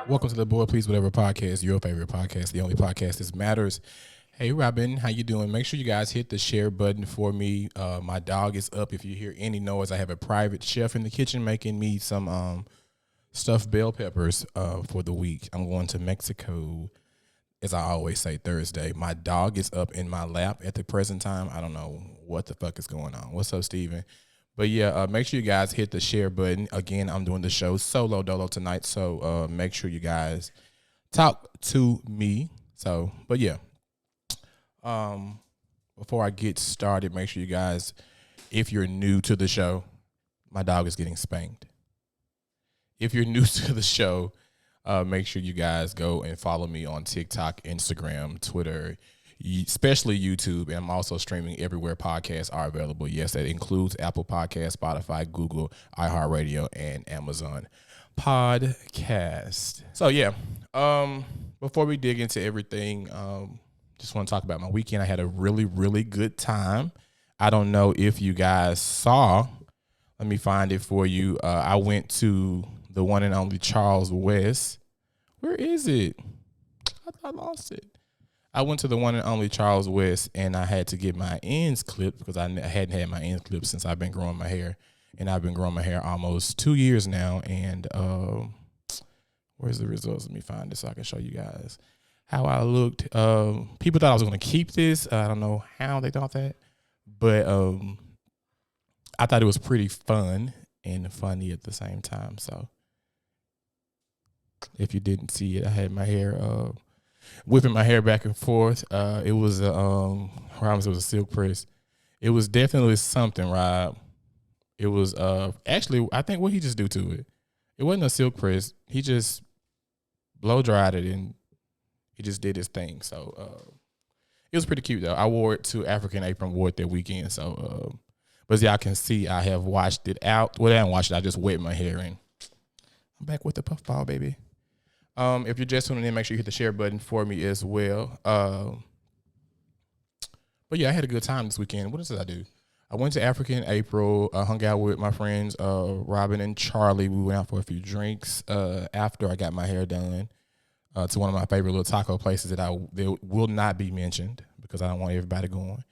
Welcome to the Boy Please Whatever podcast, your favorite podcast, the only podcast that matters. Hey, Robin, how you doing? Make sure you guys hit the share button for me. My dog is up. If you hear any noise, I have a private chef in the kitchen making me some stuffed bell peppers for the week. I'm going to Mexico, as I always say, Thursday. My dog is up in my lap at the present time. I don't know what the fuck is going on. What's up, Steven? But yeah, make sure you guys hit the share button. Again, I'm doing the show solo dolo tonight, so make sure you guys talk to me. So, but yeah, before I get started, make sure you guys, if you're new to the show, my dog is getting spanked. If you're new to the show, make sure you guys go and follow me on TikTok, Instagram, Twitter, especially YouTube, and I'm also streaming everywhere podcasts are available. Yes, that includes Apple Podcasts, Spotify, Google, iHeartRadio, and Amazon Podcast. So yeah, before we dig into everything, just want to talk about my weekend. I had a really, really good time. I don't know if you guys saw. Let me find it for you. I went to the one and only Charles West. Where is it? I lost it. I went to the one and only Charles West, and I had to get my ends clipped because I hadn't had my ends clipped since I've been growing my hair. And I've been growing my hair almost 2 years now. And where's the results? Let me find this so I can show you guys how I looked. People thought I was going to keep this. I don't know how they thought that. But I thought it was pretty fun and funny at the same time. So if you didn't see it, I had my hair whipping my hair back and forth. It was Rob, it was a silk press. It was definitely something, Rob. It was actually, I think what he just do to it. It wasn't a silk press. He just blow dried it and he just did his thing. So it was pretty cute though. I wore it to African Apron Award that weekend. So but as y'all can see, I have washed it out. Well, I haven't washed it. I just wet my hair and I'm back with the puffball, baby. If you're just tuning in, make sure you hit the share button for me as well. But yeah, I had a good time this weekend. What did I do? I went to African April, hung out with my friends, Robin and Charlie. We went out for a few drinks after I got my hair done to one of my favorite little taco places that will not be mentioned because I don't want everybody going.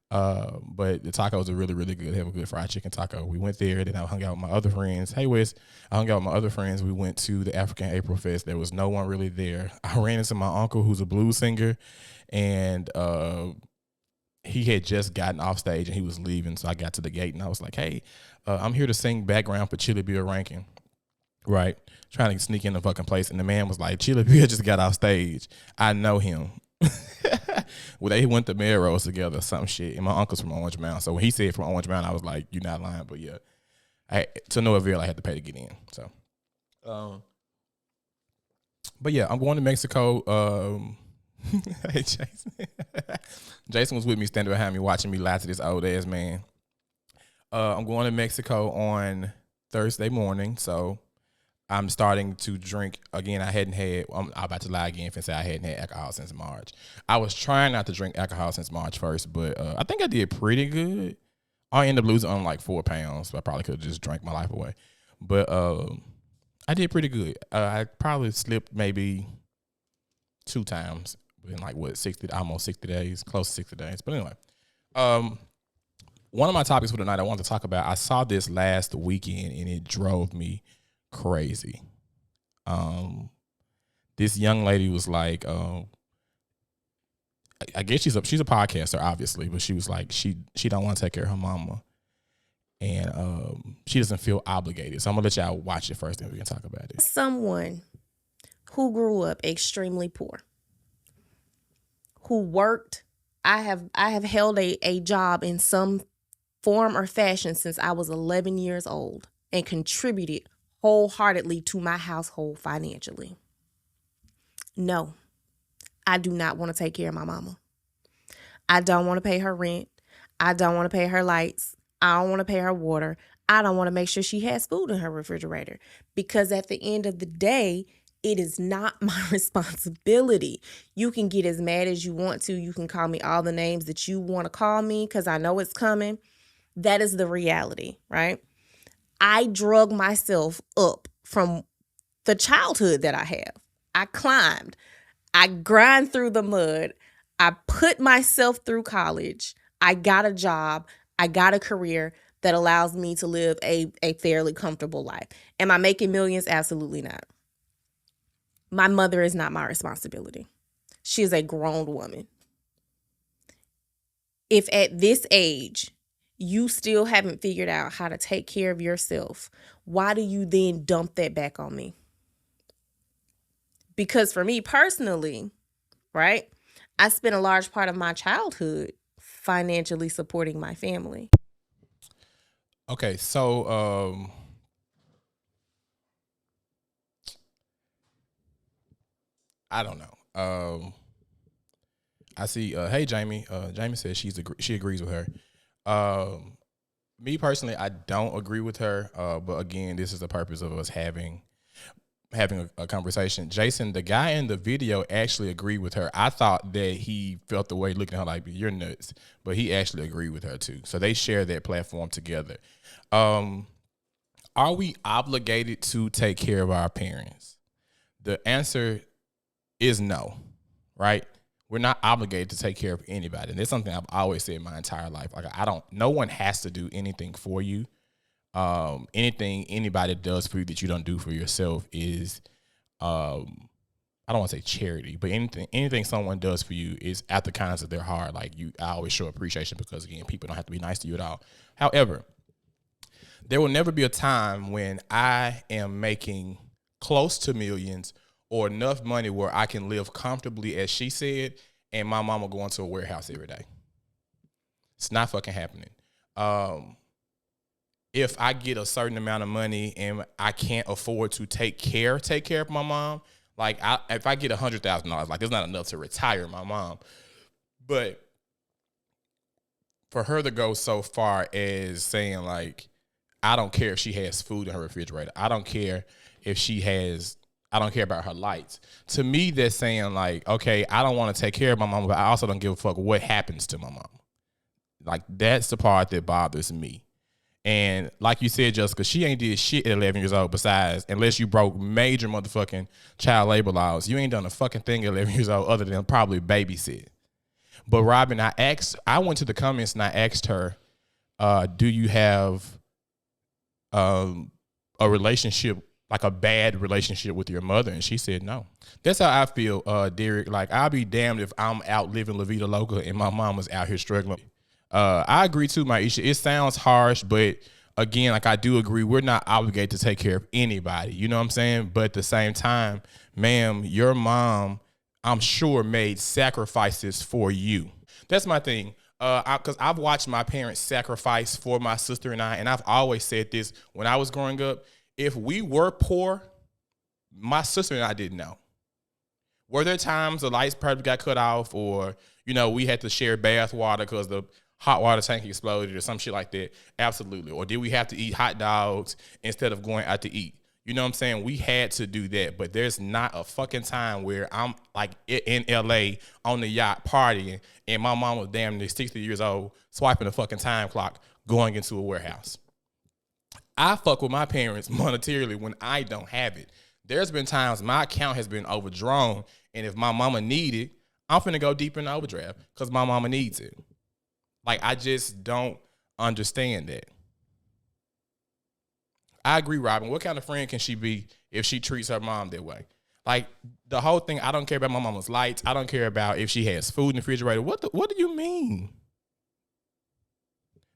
But the tacos are really, really good. They have a good fried chicken taco. We went there. Then I hung out with my other friends. Hey, Wes. I hung out with my other friends. We went to the African April Fest. There was no one really there. I ran into my uncle, who's a blues singer, and he had just gotten off stage and he was leaving. So I got to the gate and I was like, hey, I'm here to sing background for Chili Bill Rankin. Right. Trying to sneak in the fucking place. And the man was like, Chili Bill just got off stage. I know him. Well, they went to Melrose together or some shit. And my uncle's from Orange Mountain. So when he said from Orange Mountain, I was like, you're not lying. But yeah, to no avail, I had to pay to get in. So, but yeah, I'm going to Mexico. Hey, Jason. Jason was with me, standing behind me, watching me lie to this old ass man. I'm going to Mexico on Thursday morning. So I'm starting to drink again. I'm about to lie again and say I hadn't had alcohol since March. I was trying not to drink alcohol since March 1st, but I think I did pretty good. I ended up losing on like 4 pounds. So I probably could have just drank my life away. But I did pretty good. I probably slipped maybe 2 times in like almost 60 days, close to 60 days. But anyway, one of my topics for tonight I wanted to talk about, I saw this last weekend and it drove me crazy. This young lady was like, I guess she's a podcaster, obviously, but she was like, she don't want to take care of her mama, and she doesn't feel obligated. So I'm gonna let y'all watch it first, and we can talk about it. Someone who grew up extremely poor, who worked. I have held a job in some form or fashion since I was 11 years old and contributed wholeheartedly to my household financially. No, I do not want to take care of my mama. I don't want to pay her rent. I don't want to pay her lights. I don't want to pay her water. I don't want to make sure she has food in her refrigerator, because at the end of the day, it is not my responsibility. You can get as mad as you want to. You can call me all the names that you want to call me because I know it's coming. That is the reality, right? I drug myself up from the childhood that I have. I climbed. I grind through the mud. I put myself through college. I got a job. I got a career that allows me to live a fairly comfortable life. Am I making millions? Absolutely not. My mother is not my responsibility. She is a grown woman. If at this age you still haven't figured out how to take care of yourself, why do you then dump that back on me? Because for me personally, right, I spent a large part of my childhood financially supporting my family. Okay, so I don't know. I see. Hey, Jamie. Jamie says she agrees with her. Me personally, I don't agree with her. But again, this is the purpose of us having a conversation. Jason, the guy in the video, actually agreed with her. I thought that he felt the way looking at her like, you're nuts, but he actually agreed with her too. So they share that platform together. Are we obligated to take care of our parents? The answer is no, right? We're not obligated to take care of anybody. And that's something I've always said my entire life. Like, no one has to do anything for you. Anything anybody does for you that you don't do for yourself is, I don't want to say charity, but anything someone does for you is at the kindness of their heart. Like, I always show appreciation because, again, people don't have to be nice to you at all. However, there will never be a time when I am making close to millions or enough money where I can live comfortably, as she said, and my mama going to a warehouse every day. It's not fucking happening. If I get a certain amount of money and I can't afford to take care of my mom, like if I get $100,000, like, it's not enough to retire my mom. But for her to go so far as saying, like, I don't care if she has food in her refrigerator. I don't care about her lights. To me, that's saying, like, okay, I don't want to take care of my mom, but I also don't give a fuck what happens to my mom. Like, that's the part that bothers me. And like you said, Jessica, she ain't did shit at 11 years old besides, unless you broke major motherfucking child labor laws, you ain't done a fucking thing at 11 years old other than probably babysit. But Robin, I went to the comments and I asked her, do you have a relationship, like a bad relationship with your mother? And she said no. That's how I feel, Derek. Like, I'll be damned if I'm out living La Vida Loca and my mama's out here struggling. I agree too, Maisha. It sounds harsh, but again, like, I do agree, we're not obligated to take care of anybody. You know what I'm saying? But at the same time, ma'am, your mom, I'm sure, made sacrifices for you. That's my thing. Because I've watched my parents sacrifice for my sister and I, and I've always said this when I was growing up. If we were poor, my sister and I didn't know. Were there times the lights probably got cut off, or, we had to share bath water because the hot water tank exploded or some shit like that? Absolutely. Or did we have to eat hot dogs instead of going out to eat? You know what I'm saying? We had to do that, but there's not a fucking time where I'm like in LA on the yacht partying and my mom was damn near 60 years old swiping a fucking time clock going into a warehouse. I fuck with my parents monetarily when I don't have it. There's been times my account has been overdrawn, and if my mama need it, I'm finna go deep in the overdraft because my mama needs it. Like, I just don't understand that. I agree, Robin. What kind of friend can she be if she treats her mom that way? Like, the whole thing, I don't care about my mama's lights. I don't care about if she has food in the refrigerator. What do you mean?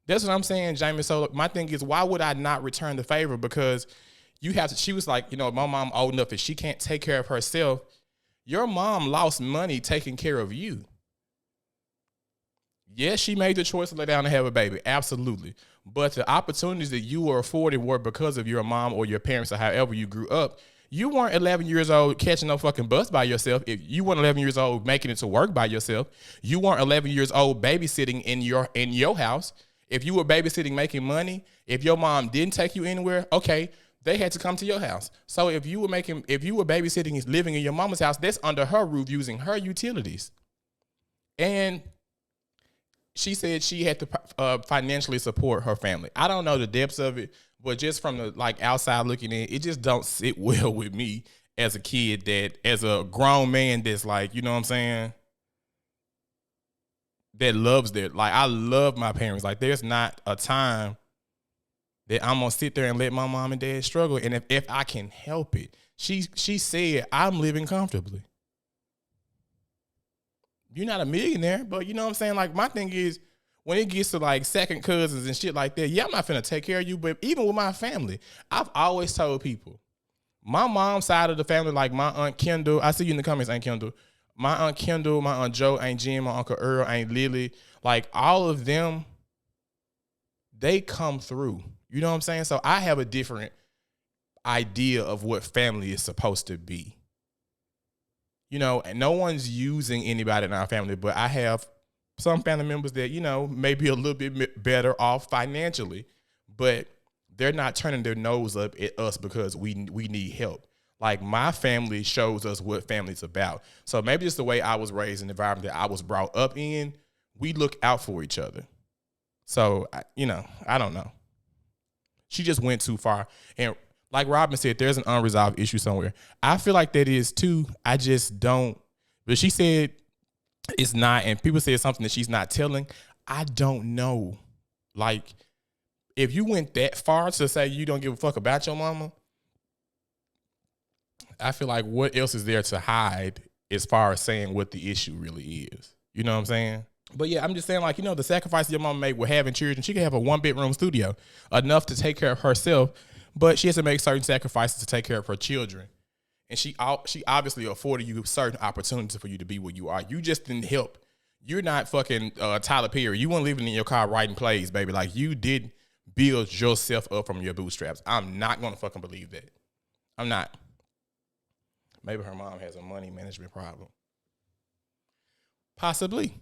That's what I'm saying, Jamie. So my thing is, why would I not return the favor? Because she was like, my mom old enough that she can't take care of herself. Your mom lost money taking care of you. Yes, she made the choice to lay down and have a baby. Absolutely. But the opportunities that you were afforded were because of your mom or your parents or however you grew up. You weren't 11 years old catching no fucking bus by yourself. If you weren't 11 years old making it to work by yourself, you weren't 11 years old babysitting in your house. If you were babysitting making money, if your mom didn't take you anywhere, okay, they had to come to your house. So if you were babysitting living in your mama's house, that's under her roof using her utilities. And she said she had to financially support her family. I don't know the depths of it, But just from the like outside looking in, it just don't sit well with me as a kid, that as a grown man that's like, you know what I'm saying, that loves their, like, I love my parents. Like, there's not a time that I'm gonna sit there and let my mom and dad struggle. And if I can help it, she said I'm living comfortably. You're not a millionaire, but you know what I'm saying? Like, my thing is, when it gets to like second cousins and shit like that, yeah, I'm not finna take care of you. But even with my family, I've always told people, my mom's side of the family, like my Aunt Kendall, I see you in the comments, Aunt Kendall. My Aunt Kendall, my Aunt Joe, Aunt Jim, my Uncle Earl, Aunt Lily, like all of them, they come through. You know what I'm saying? So I have a different idea of what family is supposed to be. You know, and no one's using anybody in our family, but I have some family members that, you know, may be a little bit better off financially, but they're not turning their nose up at us because we need help. Like, my family shows us what family's about. So maybe it's the way I was raised in the environment that I was brought up in. We look out for each other. So, you know, I don't know. She just went too far. And like Robin said, there's an unresolved issue somewhere. I feel like that is too. I just don't. But she said it's not, and people said something that she's not telling. I don't know. Like, if you went that far to say you don't give a fuck about your mama, I feel like what else is there to hide as far as saying what the issue really is? You know what I'm saying? But yeah, I'm just saying, like, you know, the sacrifices your mama made with having children, she could have a 1-bedroom studio, enough to take care of herself, but she has to make certain sacrifices to take care of her children. And she obviously afforded you certain opportunities for you to be where you are. You just didn't help. You're not fucking Tyler Perry. You weren't living in your car writing plays, baby. Like, you did build yourself up from your bootstraps. I'm not going to fucking believe that. I'm not. Maybe her mom has a money management problem. Possibly.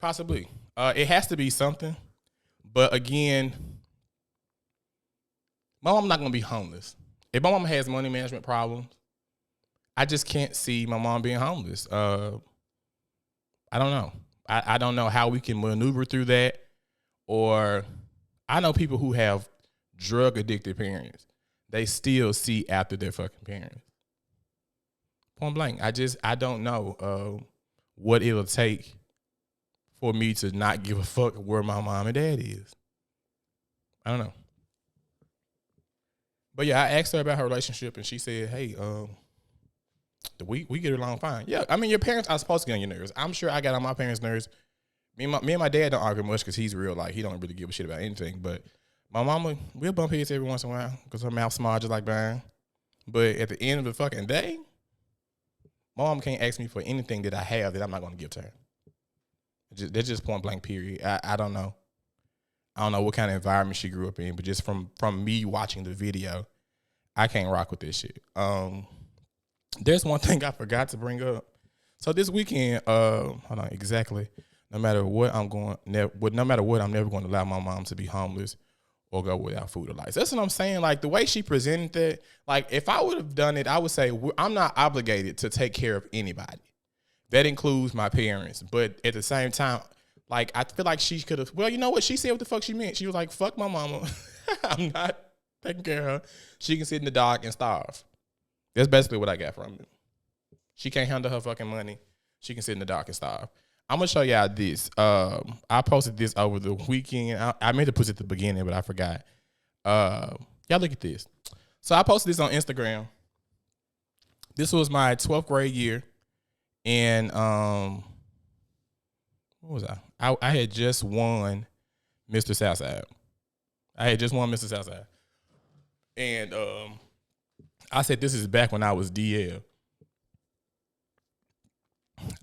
It has to be something. But again, my mom not going to be homeless. If my mom has money management problems, I just can't see my mom being homeless. I don't know. I don't know how we can maneuver through that. Or I know people who have drug addicted parents. They still see after their fucking parents. Point blank. I don't know what it'll take for me to not give a fuck where my mom and dad is. I don't know. But yeah, I asked her about her relationship and she said, hey, we get along fine. Yeah, I mean, your parents are supposed to get on your nerves. I'm sure I got on my parents' nerves. Me and my dad don't argue much because he's real, like, he don't really give a shit about anything. But my mama, we'll bump heads every once in a while because her mouth small just like mine. But at the end of the fucking day, my mom can't ask me for anything that I have that I'm not going to give to her. That's just point blank, period. I don't know. I don't know what kind of environment she grew up in, but just from me watching the video, I can't rock with this shit. There's one thing I forgot to bring up. So this weekend, hold on, exactly. No matter what, I'm never going to allow my mom to be homeless or go without food or lights. That's what I'm saying. Like, the way she presented that, like, if I would have done it, I would say I'm not obligated to take care of anybody. That includes my parents. But at the same time, like, I feel like she could have, well, you know what? She said what the fuck she meant. She was like, fuck my mama. I'm not taking care of her. She can sit in the dark and starve. That's basically what I got from it. She can't handle her fucking money. She can sit in the dark and starve. I'm going to show y'all this. I posted this over the weekend. I meant to put it at the beginning, but I forgot. Y'all look at this. So I posted this on Instagram. This was my 12th grade year. And what was I? I had just won Mr. Southside. And I said this is back when I was DL.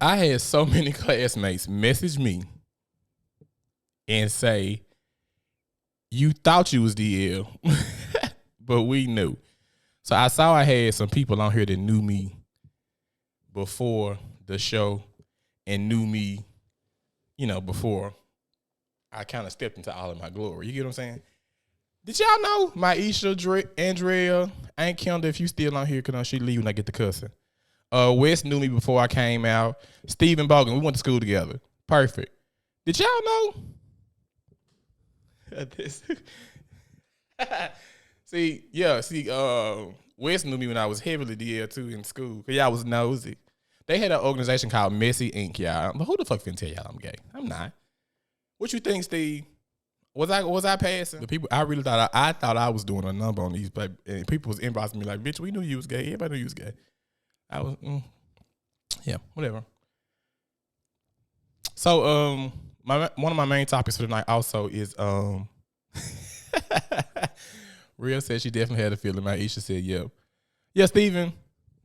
I had so many classmates message me and say, you thought you was DL, but we knew. So I saw I had some people on here that knew me before the show and knew me, you know, before I kind of stepped into all of my glory. You get what I'm saying? Did y'all know Maisha, Andrea, Aunt Kendall, if you still on here, because she leave when I get the cussing. Wes knew me before I came out. Stephen Bogan, we went to school together. Perfect. Did y'all know? Wes knew me when I was heavily DL too in school. Cause y'all was nosy. They had an organization called Messy Inc. Y'all. But who the fuck finna tell y'all I'm gay? I'm not. What you think, Steve? Was I passing? The people I really thought I was doing a number on these, but and people was inboxing me like, "Bitch, we knew you was gay. Everybody knew you was gay." I was, yeah, whatever. So, one of my main topics for tonight also is Rhea said she definitely had a feeling. Aisha said, yeah, Steven,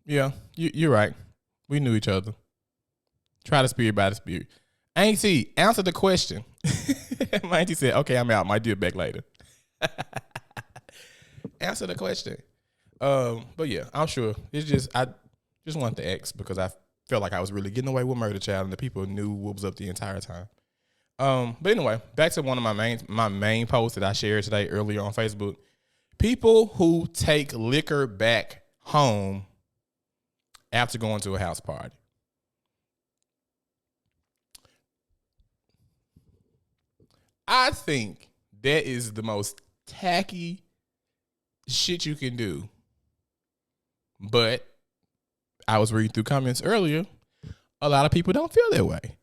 yeah, you're right. We knew each other. Try the spirit by the spirit. Auntie, answer the question. My auntie said, okay, I'm out. Might do it back later. Answer the question. But yeah, I'm sure. It's just, I just wanted to ask because I felt like I was really getting away with Murder Child and the people knew what was up the entire time. But anyway, back to one of my main posts that I shared today earlier on Facebook. People who take liquor back home after going to a house party. I think that is the most tacky shit you can do. But I was reading through comments earlier. A lot of people don't feel that way.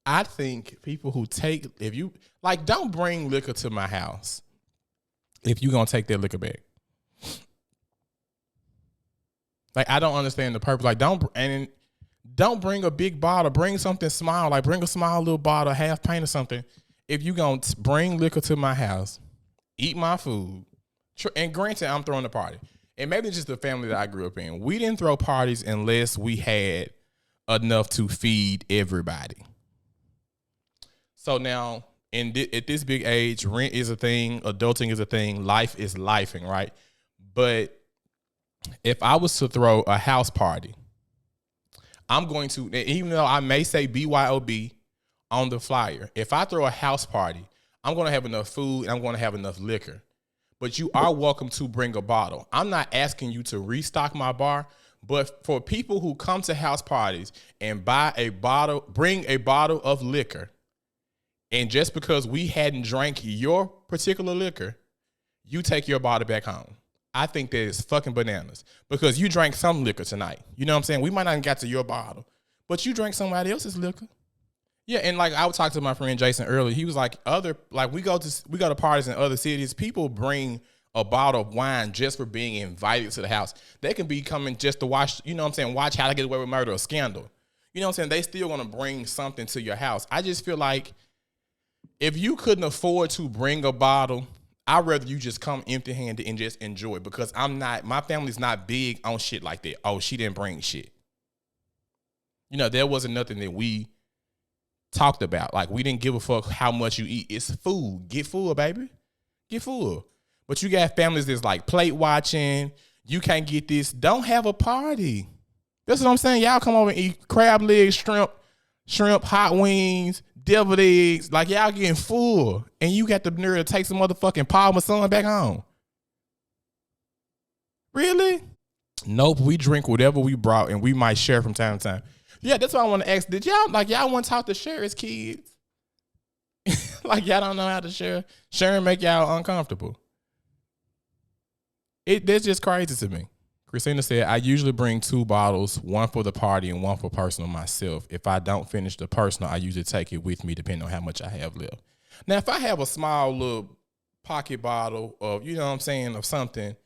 I think people who don't bring liquor to my house if you gonna take that liquor back. Like, I don't understand the purpose. Like, don't bring a big bottle. Bring something small. Like, bring a small little bottle, half pint or something. If you gonna bring liquor to my house, eat my food, and granted, I'm throwing a party. And maybe it's just the family that I grew up in. We didn't throw parties unless we had enough to feed everybody. So now, at this big age, rent is a thing, adulting is a thing, life is lifing, right? But if I was to throw a house party, I'm going to, even though I may say BYOB on the flyer, if I throw a house party, I'm going to have enough food and I'm going to have enough liquor. But you are welcome to bring a bottle. I'm not asking you to restock my bar, but for people who come to house parties and bring a bottle of liquor, and just because we hadn't drank your particular liquor, you take your bottle back home. I think that is fucking bananas because you drank some liquor tonight. You know what I'm saying? We might not have got to your bottle, but you drank somebody else's liquor. Yeah, and like I would talk to my friend Jason earlier. He was like, we go to parties in other cities. People bring a bottle of wine just for being invited to the house. They can be coming just to watch, you know what I'm saying, watch How to Get Away with Murder or Scandal. You know what I'm saying? They still gonna bring something to your house. I just feel like if you couldn't afford to bring a bottle, I'd rather you just come empty-handed and just enjoy it because my family's not big on shit like that. Oh, she didn't bring shit. You know, there wasn't nothing that we talked about. Like, we didn't give a fuck how much you eat. It's food. Get full, baby. Get full. But you got families that's like plate watching. You can't get this. Don't have a party. That's what I'm saying. Y'all come over and eat crab legs, shrimp, hot wings, deviled eggs. Like, y'all getting full. And you got the nerve to take some motherfucking Parmesan back home. Really? Nope. We drink whatever we brought and we might share from time to time. Yeah, that's what I want to ask. Did y'all want to talk to share as kids? Like, y'all don't know how to share? Share and make y'all uncomfortable. That's just crazy to me. Christina said, I usually bring 2 bottles, one for the party and one for personal myself. If I don't finish the personal, I usually take it with me depending on how much I have left. Now, if I have a small little pocket bottle of, you know what I'm saying, of something,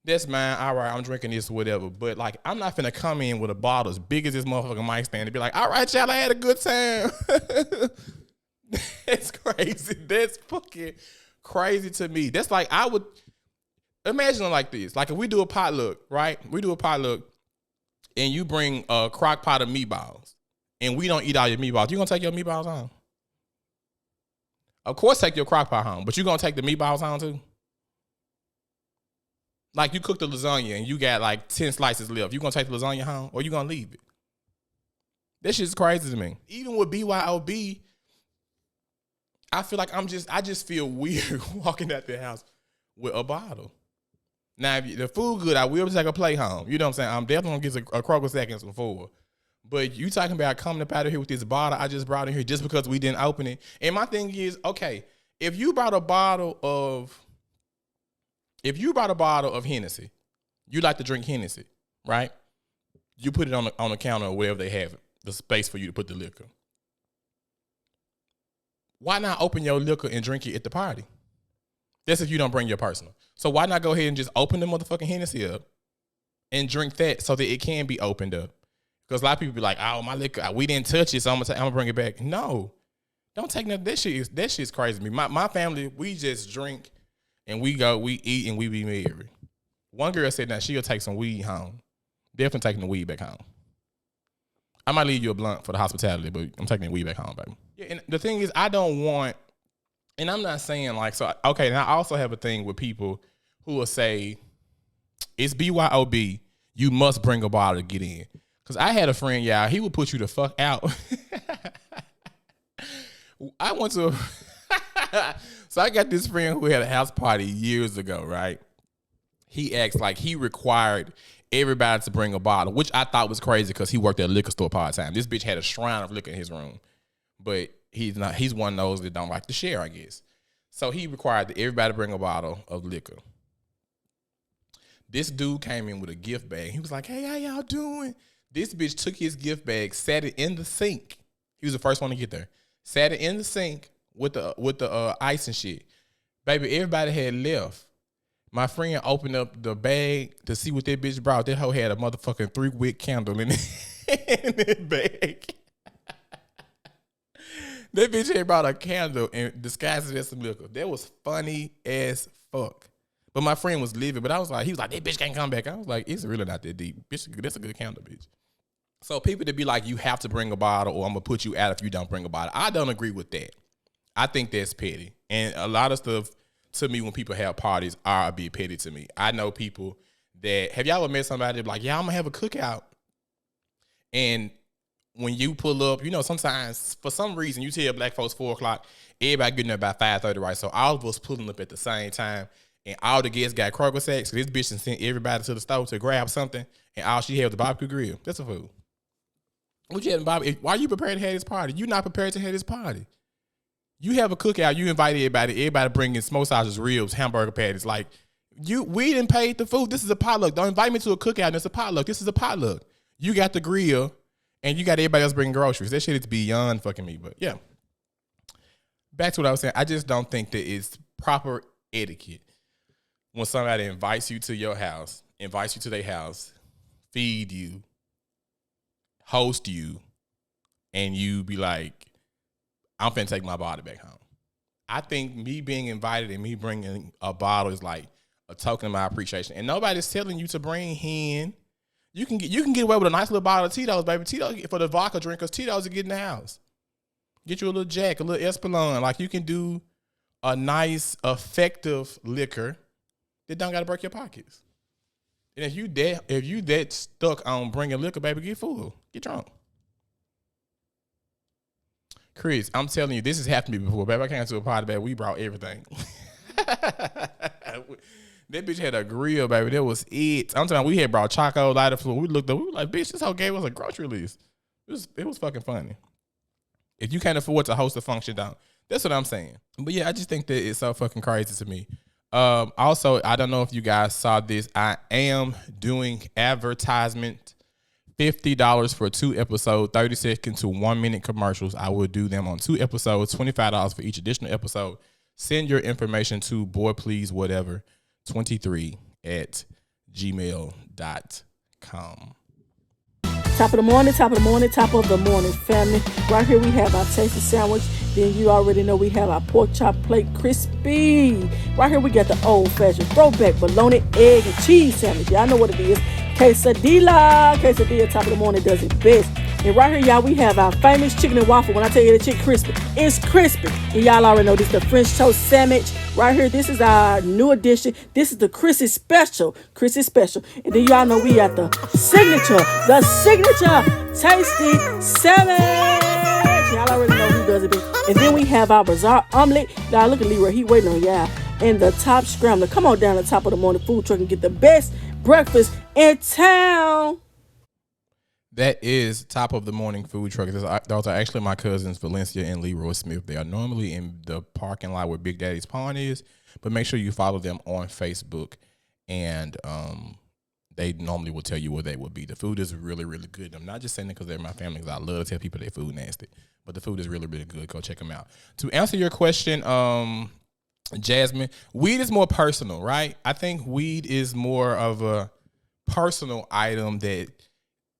that's mine. All right, I'm drinking this, whatever. But, like, I'm not finna come in with a bottle as big as this motherfucking mic stand and be like, all right, y'all, I had a good time. That's crazy. That's fucking crazy to me. That's like, I would imagine it like this. Like, if we do a potluck, right? We do a potluck and you bring a crock pot of meatballs and we don't eat all your meatballs. You gonna take your meatballs home? Of course, take your crock pot home, but you gonna take the meatballs home too? Like, you cook the lasagna and you got like 10 slices left. You gonna take the lasagna home or you gonna leave it? This shit's crazy to me. Even with BYOB, I feel like I just feel weird walking out the house with a bottle. Now, if the food good, I will take a plate home. You know what I'm saying? I'm definitely gonna get a Kroger seconds before. But you talking about coming up out of here with this bottle I just brought in here just because we didn't open it. And my thing is, okay, if you brought a bottle of if you bought a bottle of Hennessy, you like to drink Hennessy, right? You put it on the counter or wherever they have the space for you to put the liquor. Why not open your liquor and drink it at the party? That's if you don't bring your personal. So why not go ahead and just open the motherfucking Hennessy up and drink that so that it can be opened up? Because a lot of people be like, oh, my liquor, we didn't touch it, so I'm gonna bring it back. No, don't take nothing. That shit's crazy to me. My family, we just drink and we go, we eat and we be merry. One girl said that she'll take some weed home. Definitely taking the weed back home. I might leave you a blunt for the hospitality, but I'm taking the weed back home, baby. Yeah, and the thing is, I don't want, and I'm not saying like, so, okay, and I also have a thing with people who will say, it's BYOB, you must bring a bottle to get in. Because I had a friend, y'all, he would put you the fuck out. I went to, so I got this friend who had a house party years ago, right? He asked, like, he required everybody to bring a bottle, which I thought was crazy because he worked at a liquor store part-time. This bitch had a shrine of liquor in his room. But he's one of those that don't like to share, I guess. So he required that everybody bring a bottle of liquor. This dude came in with a gift bag. He was like, hey, how y'all doing? This bitch took his gift bag, sat it in the sink. He was the first one to get there. Sat it in the sink with the ice and shit. Baby, everybody had left. My friend opened up the bag to see what that bitch brought. That hoe had a motherfucking 3-wick candle in that bag. That bitch had brought a candle and disguised it as some liquor. That was funny as fuck. But my friend was leaving, but he was like, that bitch can't come back. I was like, it's really not that deep. Bitch, that's a good candle, bitch. So people to be like, you have to bring a bottle or I'm going to put you out if you don't bring a bottle. I don't agree with that. I think that's petty. And a lot of stuff, to me, when people have parties, are a bit petty to me. I know people that, have y'all ever met somebody that be like, yeah, I'm going to have a cookout. And when you pull up, you know, sometimes, for some reason, you tell black folks 4 o'clock, everybody getting there by 5:30, right? So all of us pulling up at the same time, and all the guests got Kroger sacks, so this bitch done sent everybody to the store to grab something, and all she had was the barbecue grill. That's a fool. What you had, Bobby? Why are you prepared to have this party? You not prepared to have this party. You have a cookout. You invite everybody bringing smoked sausage, ribs, hamburger patties. Like, we didn't pay the food. This is a potluck. Don't invite me to a cookout and it's a potluck. This is a potluck. You got the grill and you got everybody else bringing groceries. That shit is beyond fucking me. But yeah, back to what I was saying. I just don't think that it's proper etiquette when somebody invites you to your house, invites you to their house, feed you, host you, and you be like, I'm finna take my bottle back home. I think me being invited and me bringing a bottle is like a token of my appreciation. And nobody's telling you to bring hen. You can get away with a nice little bottle of Tito's, baby. Tito's for the vodka drinkers. Tito's to get in the house. Get you a little Jack, a little Espolon. Like, you can do a nice, effective liquor that don't gotta break your pockets. And if you that stuck on bringing liquor, baby, get full, get drunk. Chris, I'm telling you, this has happened to me before, baby. I came to a party, baby. We brought everything. That bitch had a grill, baby. That was it. I'm telling you, we had brought Choco, lighter fluid. We looked up, we were like, bitch, this whole game was a grocery list. It was fucking funny. If you can't afford to host a function, down. That's what I'm saying. But yeah, I just think that it's so fucking crazy to me. Also, I don't know if you guys saw this. I am doing advertisement, $50 for 2 episodes, 30-second to 1-minute commercials. I will do them on 2 episodes, $25 for each additional episode. Send your information to boypleaseWhatever23@gmail.com. Top of the morning, top of the morning, top of the morning, family. Right here we have our tasty sandwich. Then you already know we have our pork chop plate crispy. Right here we got the old-fashioned throwback bologna, egg, and cheese sandwich. Y'all know what it is. Quesadilla. Quesadilla, top of the morning, does it best. And right here, y'all, we have our famous chicken and waffle. When I tell you the chicken crispy, it's crispy. And y'all already know this is the French toast sandwich. Right here, this is our new addition. This is the Chrissy Special. Chrissy Special. And then y'all know we got the signature tasty sandwich. Y'all already know who does it best. And then we have our bizarre omelet. Now look at Leroy, he waiting on y'all. And the top scrambler. Come on down to the top of the morning food truck and get the best breakfast in town. That is top of the morning food truck. Those are actually my cousins, Valencia and Leroy Smith. They are normally in the parking lot where Big Daddy's Pawn is. But make sure you follow them on Facebook, and they normally will tell you where they will be. The food is really, really good. I'm not just saying it because they're my family, because I love to tell people their food nasty. But the food is really, really good. Go check them out. To answer your question, Jasmine, weed is more personal, right? I think weed is more of a personal item that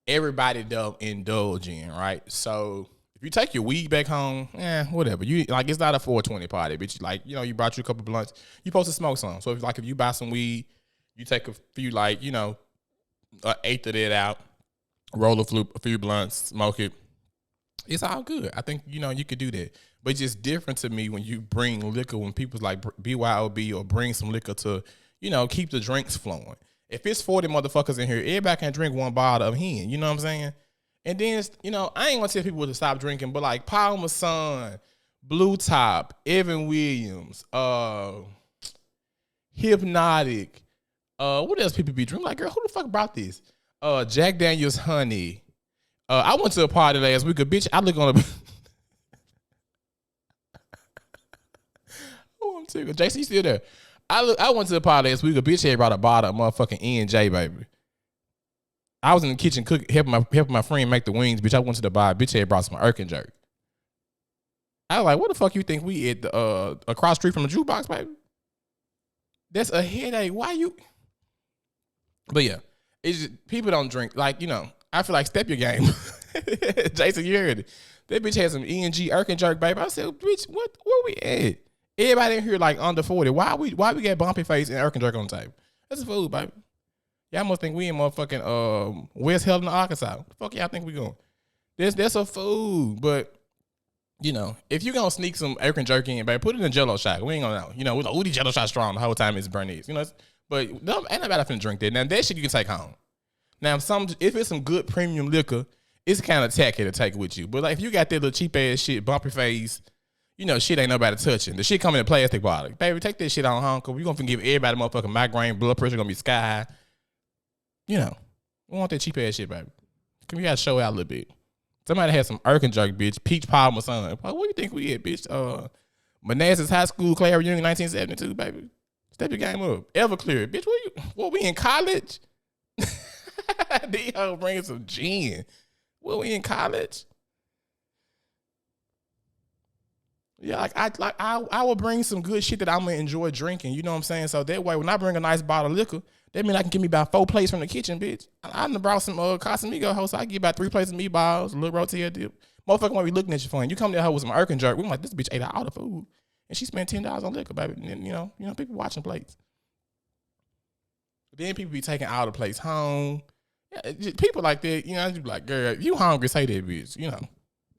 everybody don't indulge in, right? So if you take your weed back home, whatever. You like, it's not a 420 party, bitch. Like, you know, you brought you a couple blunts, you supposed to smoke some. So if you buy some weed, you take a few, like, you know, an eighth of that out, roll a few blunts, smoke it. It's all good. I think, you know, you could do that. But it's just different to me when you bring liquor, when people's like BYOB, or bring some liquor to, you know, keep the drinks flowing. If it's 40 motherfuckers in here, everybody can drink one bottle of hen. You know what I'm saying? And then, you know, I ain't gonna tell people to stop drinking, but like Palmer Sun, Blue Top, Evan Williams, Hypnotic, what else people be drinking? Like, girl, who the fuck brought this? Jack Daniels Honey. I went to a party last week. A bitch, I look on a. Oh, I'm sick. Jason, you still there? I went to a party last week. A bitch had brought a bottle of motherfucking E&J, baby. I was in the kitchen helping my friend make the wings. Bitch, I went to the bar. Bitch had brought some Erkin jerk. I was like, what the fuck you think we at the across street from the jukebox, baby? That's a headache. Why you? But yeah, it's just, people don't drink. Like, you know, I feel like step your game. Jason, you heard it. That bitch had some E&G Erkin jerk, baby. I said, bitch, where we at? Everybody in here like under 40. Why we get bumpy face and Erkin jerk on the table? That's a food, baby. Y'all must think we in motherfucking West Helena, Arkansas. What the fuck y'all think we going? That's a food. But, you know, if you gonna sneak some Erkin jerk in, baby, put it in a Jello shot. We ain't gonna know. You know, we're like, ooh, the Jello shot strong the whole time it's Bernice. You know, but no, ain't nobody finna drink that. Now that shit you can take home. Now if it's some good premium liquor, it's kind of tacky to take with you. But like if you got that little cheap ass shit, bumpy face, you know, shit ain't nobody touching. The shit come in a plastic bottle. Baby, take that shit on home, because we gonna give everybody motherfucking migraine, blood pressure gonna be sky high. You know, we want that cheap ass shit, baby. We gotta show out a little bit. Somebody had some Erkin jerk, bitch. Peach Palmer Sun. What do you think we at, bitch? Manassas High School, Claire Reunion, 1972, baby. Step your game up. Everclear, bitch. What we in college? These hoes bringing some gin. What we in college? Yeah, I will bring some good shit that I'm gonna enjoy drinking. You know what I'm saying? So that way, when I bring a nice bottle of liquor, that mean I can give me about 4 plates from the kitchen, bitch. I done brought some Casamigo hoes, so I get about 3 plates of meatballs, a little rotel dip. Motherfucker won't be looking at you funny. You come to her with some Erkin jerk, we like, this bitch ate all the food, and she spent $10 on liquor, baby. And you know, people watching plates. Then people be taking all the plates home. Yeah, people like that, you know, just be like, girl, if you hungry, say that, bitch. You know,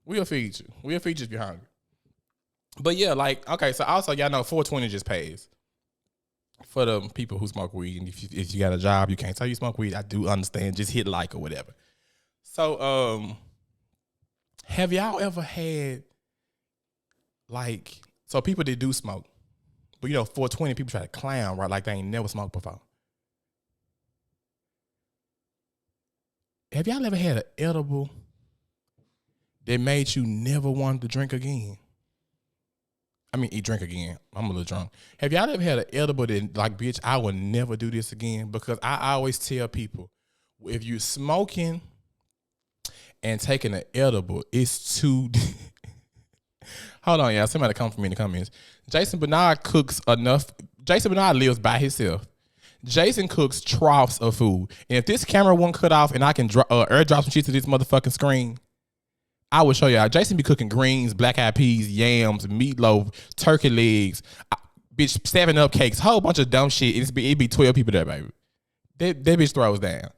we'll feed you. We'll feed you if you're hungry. But yeah, like, okay, so also y'all know 420 just pays for the people who smoke weed. And if you got a job, you can't tell you smoke weed. I do understand. Just hit like or whatever. So, have y'all ever had like, so people that do smoke, but you know, 420 people try to clown, right? Like they ain't never smoked before. Have y'all ever had an edible that made you never want to drink again? I mean, drink again. I'm a little drunk. Have y'all ever had an edible that, like, bitch, I will never do this again? Because I always tell people, if you're smoking and taking an edible, it's too. Hold on, y'all. Somebody come for me in the comments. Jason Bernard cooks enough. Jason Bernard lives by himself. Jason cooks troughs of food. And if this camera won't cut off and I can airdrop some shit to this motherfucking screen, I will show y'all. Jason be cooking greens, black-eyed peas, yams, meatloaf, turkey legs, bitch, 7-Up cakes, whole bunch of dumb shit. It be 12 people there, baby. That bitch throws down.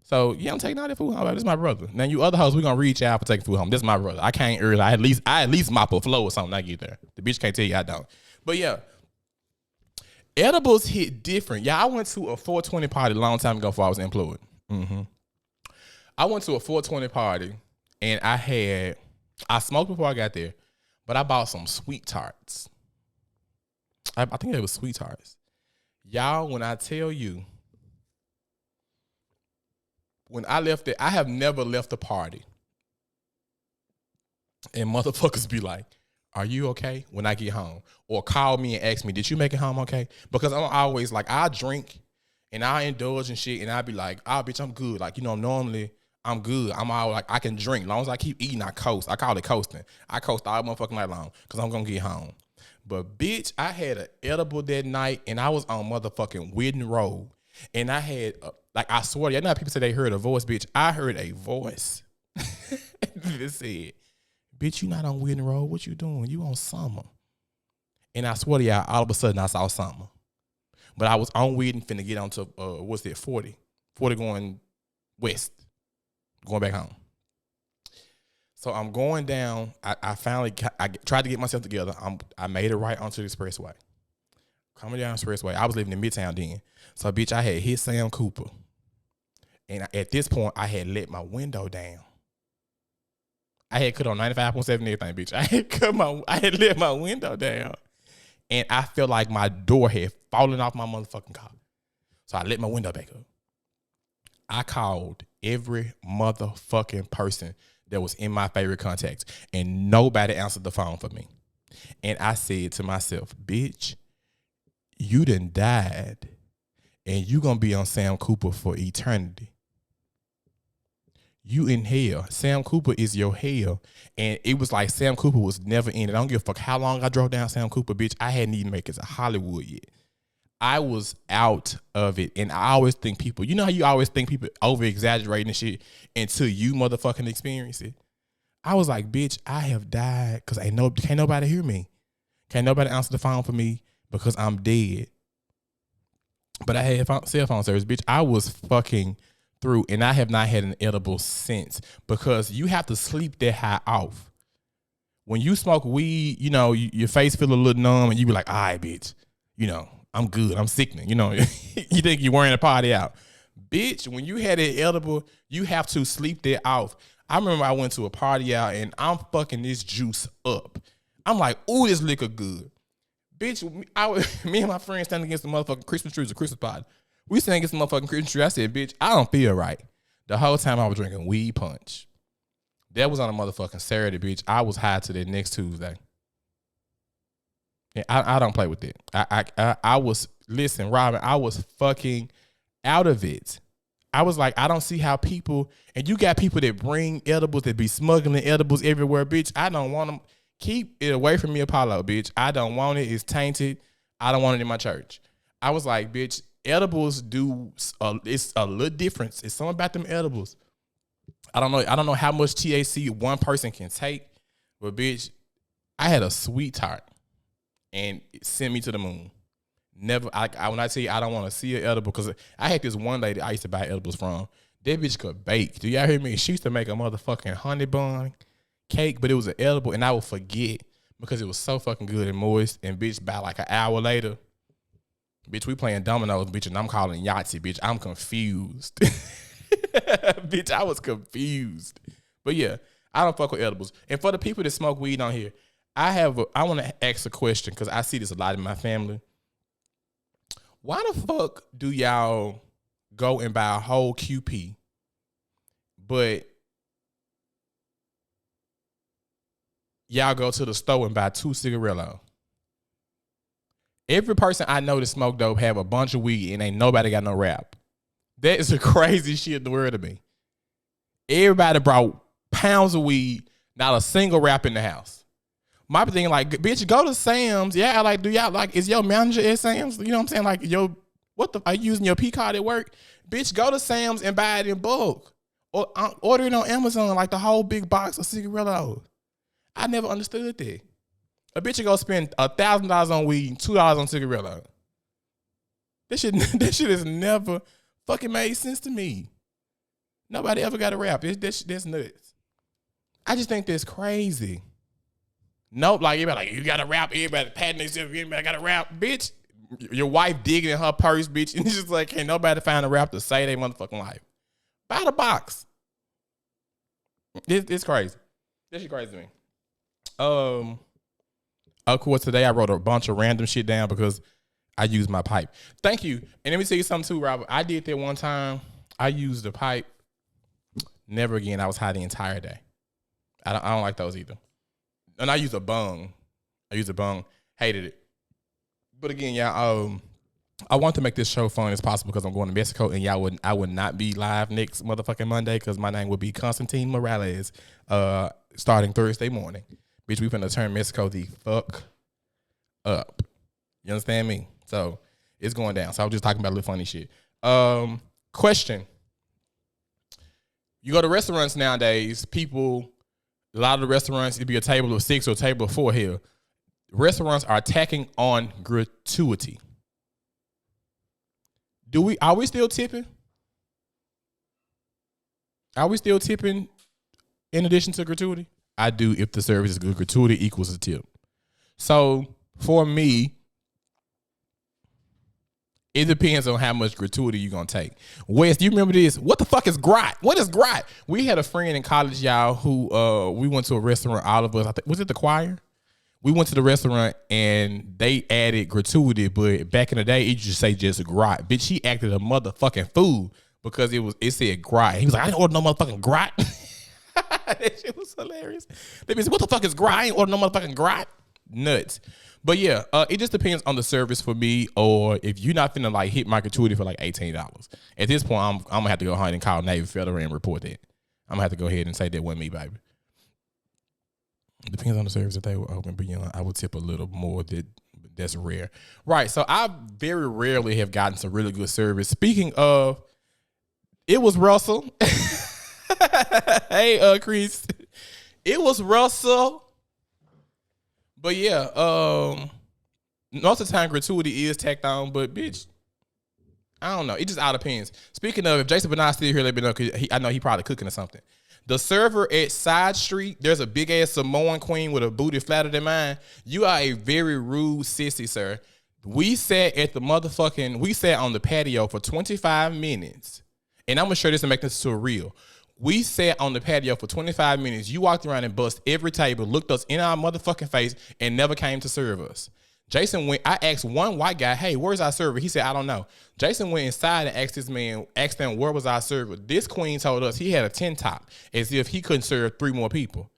So, yeah, I'm taking all that food home, baby. This is my brother. Now, you other hoes, we gonna reach out for taking food home. This is my brother. I can't early. I at least mop a floor or something when I get there. The bitch can't tell you I don't. But, yeah. Edibles hit different. Yeah, I went to a 420 party a long time ago before I was employed. I went to a 420 party. And I smoked before I got there, but I bought some sweet tarts. I think it was sweet tarts. Y'all, when I tell you, when I left it, I have never left a party. And motherfuckers be like, are you okay when I get home? Or call me and ask me, did you make it home okay? Because I'm always like, I drink and I indulge and shit, and I be like, bitch, I'm good. Like, normally I'm good. I'm all like, I can drink. As long as I keep eating, I coast. I call it coasting. I coast all motherfucking night long because I'm going to get home. But, bitch, I had an edible that night, and I was on motherfucking Whidden Road. And I had, I swear, you know how people say they heard a voice, bitch? I heard a voice. It said, bitch, you not on Whidden Road. What you doing? You on Summer. And I swear to y'all, all of a sudden I saw Summer. But I was on Whidden finna get onto, 40? 40 going west, going back home. So I'm going down. I finally, I tried to get myself together. I made it right onto the expressway. Coming down the expressway. I was living in Midtown then. So, bitch, I had hit Sam Cooper. And at this point, I had let my window down. I had cut on 95.7 and everything, bitch. I had let my window down. And I felt like my door had fallen off my motherfucking car. So I let my window back up. I called every motherfucking person that was in my favorite contacts, and nobody answered the phone for me. And I said to myself, bitch, you done died, and you gonna be on Sam Cooper for eternity. You in hell. Sam Cooper is your hell. And it was like Sam Cooper was never in it. I don't give a fuck how long I drove down Sam Cooper, bitch. I hadn't even made it to Hollywood yet. I was out of it. And I always think people, you know how you always think people over-exaggerating and shit until you motherfucking experience it? I was like, bitch, I have died because can't nobody hear me. Can't nobody answer the phone for me because I'm dead. But I had cell phone service, bitch. I was fucking through, and I have not had an edible since because you have to sleep that high off. When you smoke weed, your face feel a little numb, and you be like, all right, bitch, I'm good. I'm sickening. You think you're wearing a party out. Bitch, when you had an edible, you have to sleep that off. I remember I went to a party out, and I'm fucking this juice up. I'm like, ooh, this liquor good. Bitch, me and my friends standing against the motherfucking Christmas tree. It was a Christmas party. We standing against the motherfucking Christmas tree. I said, bitch, I don't feel right. The whole time I was drinking weed punch. That was on a motherfucking Saturday, bitch. I was high to the next Tuesday. Yeah, I don't play with it. Listen, Robin, I was fucking out of it. I was like, I don't see how people, and you got people that bring edibles, that be smuggling edibles everywhere, bitch. I don't want them. Keep it away from me, Apollo, bitch. I don't want it. It's tainted. I don't want it in my church. I was like, bitch, edibles it's a little difference. It's something about them edibles. I don't know how much THC one person can take, but bitch, I had a sweetheart and it sent me to the moon. Never, when I tell you I don't want to see an edible, because I had this one lady I used to buy edibles from. That bitch could bake. Do y'all hear me? She used to make a motherfucking honey bun cake, but it was an edible, and I would forget because it was so fucking good and moist. And bitch, by like an hour later, bitch, we playing dominoes, bitch, and I'm calling Yahtzee, bitch. I'm confused. Bitch, I was confused. But yeah, I don't fuck with edibles. And for the people that smoke weed on here, I want to ask a question, because I see this a lot in my family. Why the fuck do y'all go and buy a whole QP, but y'all go to the store and buy 2 cigarillos? Every person I know that smoke dope have a bunch of weed and ain't nobody got no rap. That is the craziest shit in the world to me. Everybody brought pounds of weed, not a single rap in the house. My thing, like, bitch, go to Sam's. Yeah, like, do y'all, like, is your manager at Sam's? You know what I'm saying? Like, are you using your P card at work? Bitch, go to Sam's and buy it in bulk. Or order it on Amazon, like the whole big box of cigarillos. I never understood that. A bitch go spend $1,000 on weed and $2 on cigarillo. That shit has never fucking made sense to me. Nobody ever got a rap. That's nuts. I just think that's crazy. Nope, like everybody like, you got a rap, everybody patting themselves, everybody got a rap. Bitch, your wife digging in her purse, bitch, and it's just like, can't nobody find a rap to save their motherfucking life. Buy the box. It's crazy. This shit crazy to me. Of course, today I wrote a bunch of random shit down because I used my pipe. Thank you. And let me tell you something too, Robert. I did that one time. I used the pipe. Never again. I was high the entire day. I don't like those either. And I use a bong. I used a bong, hated it. But again, y'all, I want to make this show fun as possible because I'm going to Mexico, and I would not be live next motherfucking Monday because my name would be Constantine Morales. Starting Thursday morning, bitch, we finna turn Mexico the fuck up. You understand me? So it's going down. So I was just talking about a little funny shit. Question: you go to restaurants nowadays, people. A lot of the restaurants, it'd be a table of 6 or a table of 4 here. Restaurants are attacking on gratuity. Are we still tipping? Are we still tipping in addition to gratuity? I do if the service is good. Gratuity equals a tip. So for me, it depends on how much gratuity you're going to take. Wes, do you remember this? What the fuck is grat? What is grat? We had a friend in college, y'all, who we went to a restaurant, all of us. I think, was it the choir? We went to the restaurant and they added gratuity, but back in the day, it used to say just grat. Bitch, he acted a motherfucking fool because it said grat. He was like, I didn't order no motherfucking grat. That shit was hilarious. They be like, what the fuck is grat? I ain't order no motherfucking grat. Nuts. But yeah, it just depends on the service for me, or if you're not finna like hit my gratuity for like $18. At this point, I'm gonna have to go ahead and call Navy Federal and report that. I'm gonna have to go ahead and say that wasn't me, baby. It depends on the service that they were open, but I would tip a little more. That's rare, right? So I very rarely have gotten some really good service. Speaking of, it was Russell. Hey, Chris, it was Russell. But yeah, most of the time gratuity is tacked on, but bitch, I don't know. It just all depends. Speaking of, if Jason Bernard's still here, let me know, because I know he probably cooking or something. The server at Side Street, there's a big ass Samoan queen with a booty flatter than mine. You are a very rude sissy, sir. We sat on the patio for 25 minutes. And I'm gonna show this and make this surreal. We sat on the patio for 25 minutes. You walked around and bust every table, looked us in our motherfucking face, and never came to serve us. Jason went, I asked one white guy, hey, where's our server? He said, I don't know. Jason went inside and asked them, where was our server? This queen told us he had a 10 top, as if he couldn't serve 3 more people.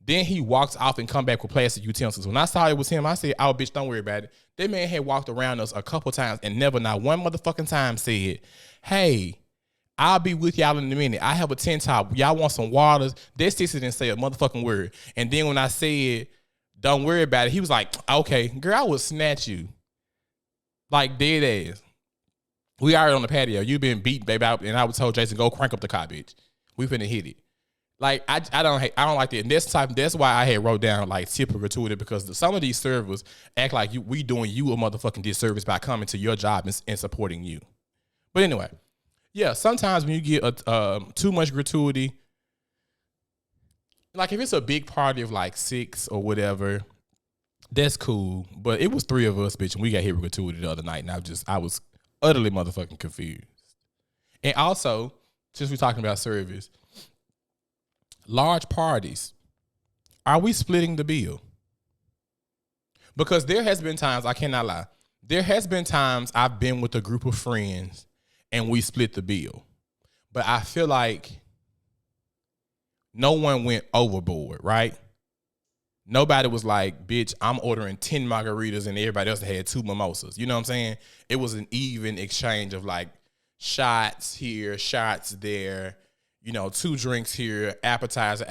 Then he walks off and come back with plastic utensils. When I saw it was him, I said, oh, bitch, don't worry about it. That man had walked around us a couple times and never, not one motherfucking time said, hey, I'll be with y'all in a minute. I have a 10 top. Y'all want some waters? That sister didn't say a motherfucking word. And then when I said, don't worry about it, he was like, okay, girl, I will snatch you. Like dead ass. We already on the patio. You been beat, baby. And I was told Jason, go crank up the car, bitch. We finna hit it. Like, I don't like that. And that's why I had wrote down like tip or gratuity, because some of these servers act like we doing you a motherfucking disservice by coming to your job and supporting you. But anyway. Yeah, sometimes when you get too much gratuity, like if it's a big party of like 6 or whatever, that's cool. But it was 3 of us, bitch, and we got hit with gratuity the other night, and I was utterly motherfucking confused. And also, since we're talking about service, large parties, are we splitting the bill? Because there has been times, I cannot lie, there has been times I've been with a group of friends and we split the bill. But I feel like no one went overboard, right? Nobody was like, bitch, I'm ordering 10 margaritas and everybody else had 2 mimosas. You know what I'm saying? It was an even exchange of like shots here, shots there, 2 drinks here, appetizer,